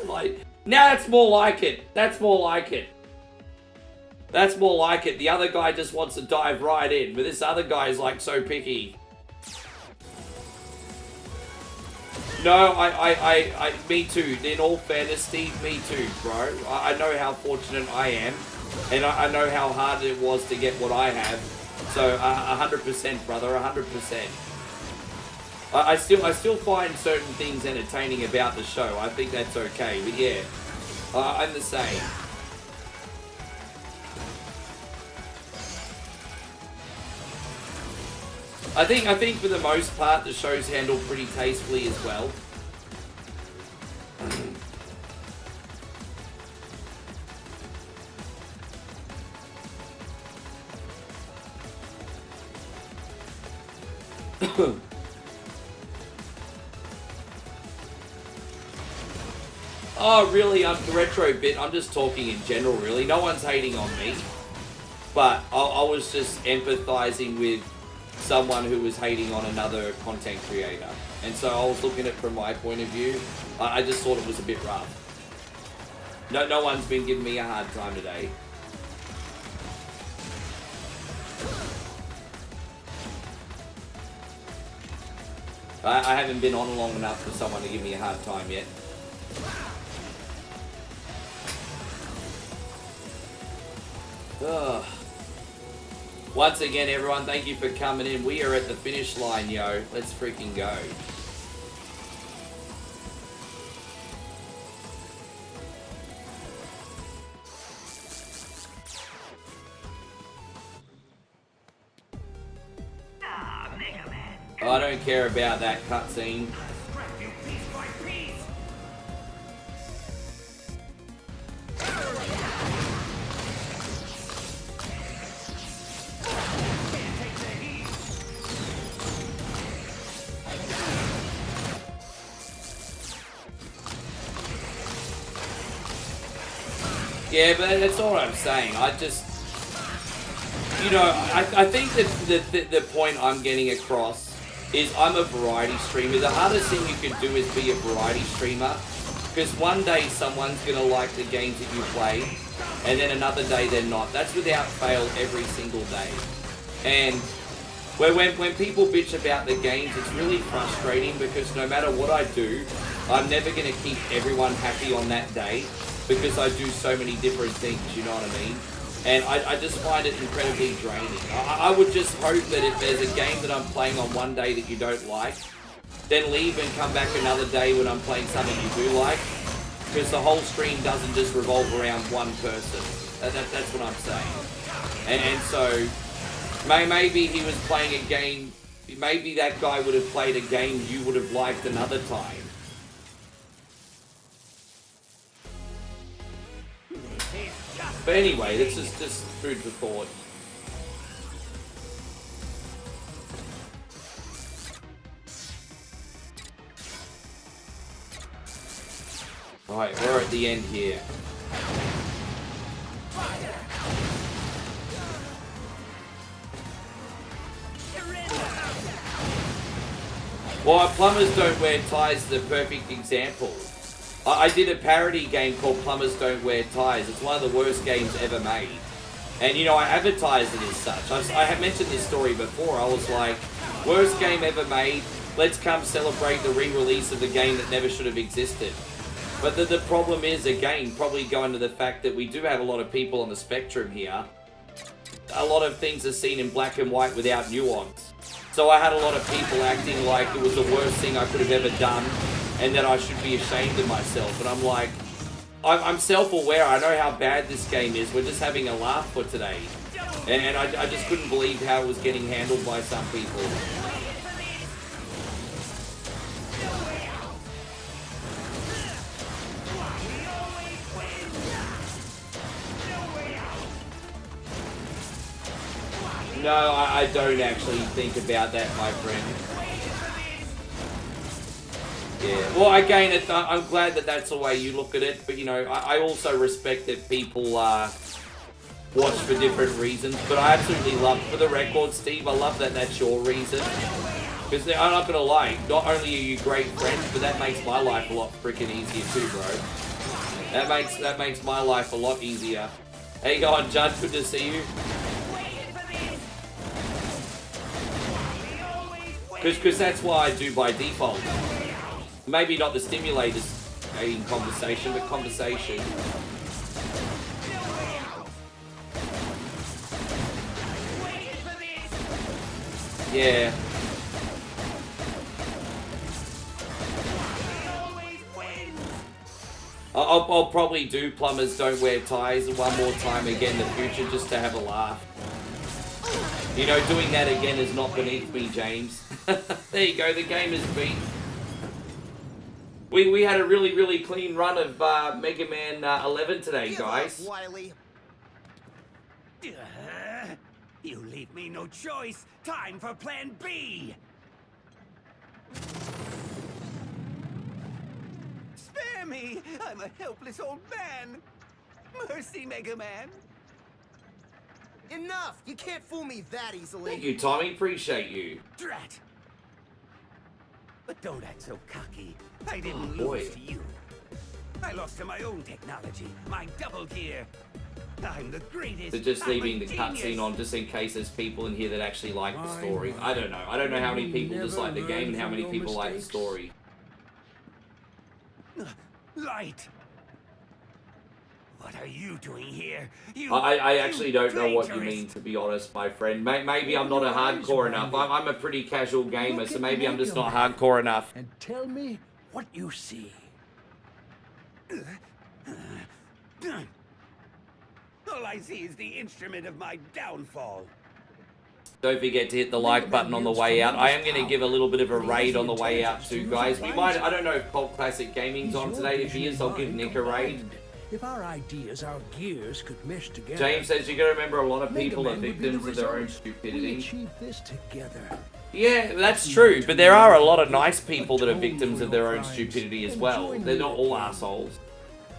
Like, no, that's more like it. That's more like it. That's more like it. The other guy just wants to dive right in, but this other guy is like so picky. No, me too. In all fairness, Steve, me too, bro. I know how fortunate I am, and I know how hard it was to get what I have. So, 100%, brother, 100%. I still find certain things entertaining about the show. I think that's okay, but yeah, I'm the same. I think for the most part the show's handled pretty tastefully as well. Oh, really? I'm the retro bit. I'm just talking in general, really. No one's hating on me. But I was just empathizing with someone who was hating on another content creator. And so I was looking at it from my point of view. I just thought it was a bit rough. No one's been giving me a hard time today. I haven't been on long enough for someone to give me a hard time yet. Ugh. Once again, everyone, thank you for coming in. We are at the finish line, yo. Let's freaking go. I don't care about that cutscene. Yeah, but that's all I'm saying. I just, you know, I think that the point I'm getting across is I'm a variety streamer. The hardest thing you could do is be a variety streamer, because one day someone's going to like the games that you play, and then another day they're not. That's without fail every single day. And when people bitch about the games, it's really frustrating, because no matter what I do, I'm never going to keep everyone happy on that day, because I do so many different things, you know what I mean? And I just find it incredibly draining. I would just hope that if there's a game that I'm playing on one day that you don't like, then leave and come back another day when I'm playing something you do like, because the whole stream doesn't just revolve around one person. That's what I'm saying. And so, maybe he was playing a game, maybe that guy would have played a game you would have liked another time. But anyway, this is just food for thought. Alright, we're at the end here. Well, Plumbers Don't Wear Ties is the perfect example. I did a parody game called Plumbers Don't Wear Ties. It's one of the worst games ever made. And, you know, I advertised it as such. I have mentioned this story before. I was like, worst game ever made. Let's come celebrate the re-release of the game that never should have existed. But the problem is, again, probably going to the fact that we do have a lot of people on the spectrum here. A lot of things are seen in black and white without nuance. So I had a lot of people acting like it was the worst thing I could have ever done, and that I should be ashamed of myself. And I'm like, I'm self-aware. I know how bad this game is. We're just having a laugh for today. And I just couldn't believe how it was getting handled by some people. No, I don't actually think about that, my friend. Yeah. Well, again, I'm glad that that's the way you look at it, but you know, I also respect that people watch for different reasons. But I absolutely love, for the record, Steve, I love that that's your reason. Because I'm not gonna lie, not only are you great friends, but that makes my life a lot freaking easier too, bro. That makes my life a lot easier. How you going, Judd? Good to see you. Because that's why I do by default. Maybe not the stimulators in conversation, but conversation. Yeah. I'll probably do Plumbers Don't Wear Ties one more time again in the future just to have a laugh. You know, doing that again is not beneath me, James. There you go, the game is beat. We had a really clean run of Mega Man 11 today, guys. Wily. You leave me no choice. Time for Plan B. Spare me! I'm a helpless old man. Mercy, Mega Man. Enough! You can't fool me that easily. Thank you, Tommy. Appreciate you. Drat! But don't act so cocky. I didn't boy. lose to you. I lost to my own technology, my double gear. I'm the greatest. They're just I'm a leaving the genius. cutscene on just in case there's people in here that actually like the story. I don't know. I don't know how many people just like the game and how many people like the story. Light! What are you doing here? I actually don't know what you traitorous. mean, to be honest, my friend. Maybe I'm not a hardcore enough. I'm a pretty casual gamer, so maybe I'm just not hardcore enough. And tell me what you see. All I see is the instrument of my downfall. Don't forget to hit the like button on the way out. I am going to give a little bit of a raid on the way out too, guys. We might, I don't know if Cult Classic Gaming's on today. If he is, I'll give Nick a raid. If our ideas, our gears could mesh together. James says you got to remember a lot of Mega people are Man would be the victims of their own result. We stupidity. achieve this together. Yeah, that's true, but there are a lot of nice people that are victims of their own stupidity as well. They're not all assholes.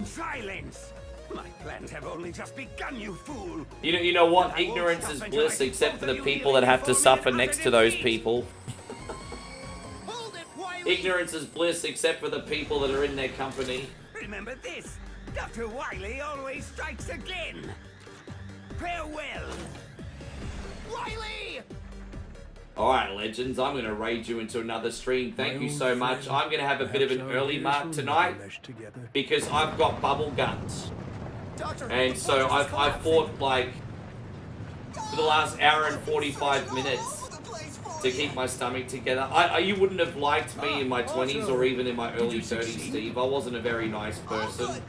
Silence! My plans have only just begun, you fool! You know what? Ignorance is bliss, except for the people that have to suffer next to those people. Hold it, Wily! Ignorance is bliss, except for the people that are in their company. Remember this! Dr. Wily always strikes again! Farewell! Wily! Alright, legends, I'm going to raid you into another stream. Thank you so much. I'm going to have a bit of an early mark tonight because I've got bubble guns. And so I've fought like for the last hour and 45 minutes to keep my stomach together. You wouldn't have liked me in my 20s or even in my early 30s, Steve. I wasn't a very nice person.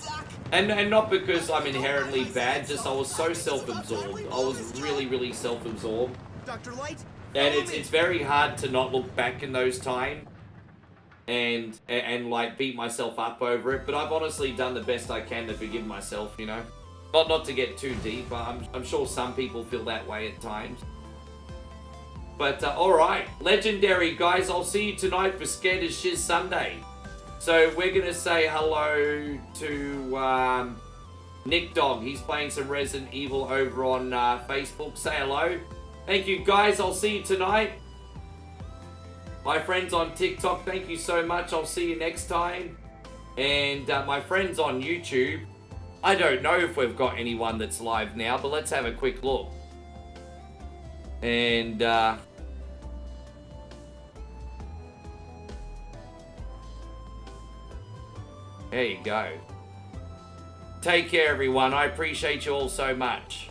And not because I'm inherently bad, just I was so self-absorbed. I was really self-absorbed. Dr. Light? And it's very hard to not look back in those times and like beat myself up over it. But I've honestly done the best I can to forgive myself, you know. Not to get too deep, but I'm sure some people feel that way at times. But alright, legendary guys, I'll see you tonight for Scared as Shiz Sunday. So we're gonna say hello to Nick Dog. He's playing some Resident Evil over on Facebook. Say hello. Thank you guys, I'll see you tonight. My friends on TikTok, thank you so much. I'll see you next time. And my friends on YouTube, I don't know if we've got anyone that's live now, but let's have a quick look. And there you go. Take care, everyone. I appreciate you all so much.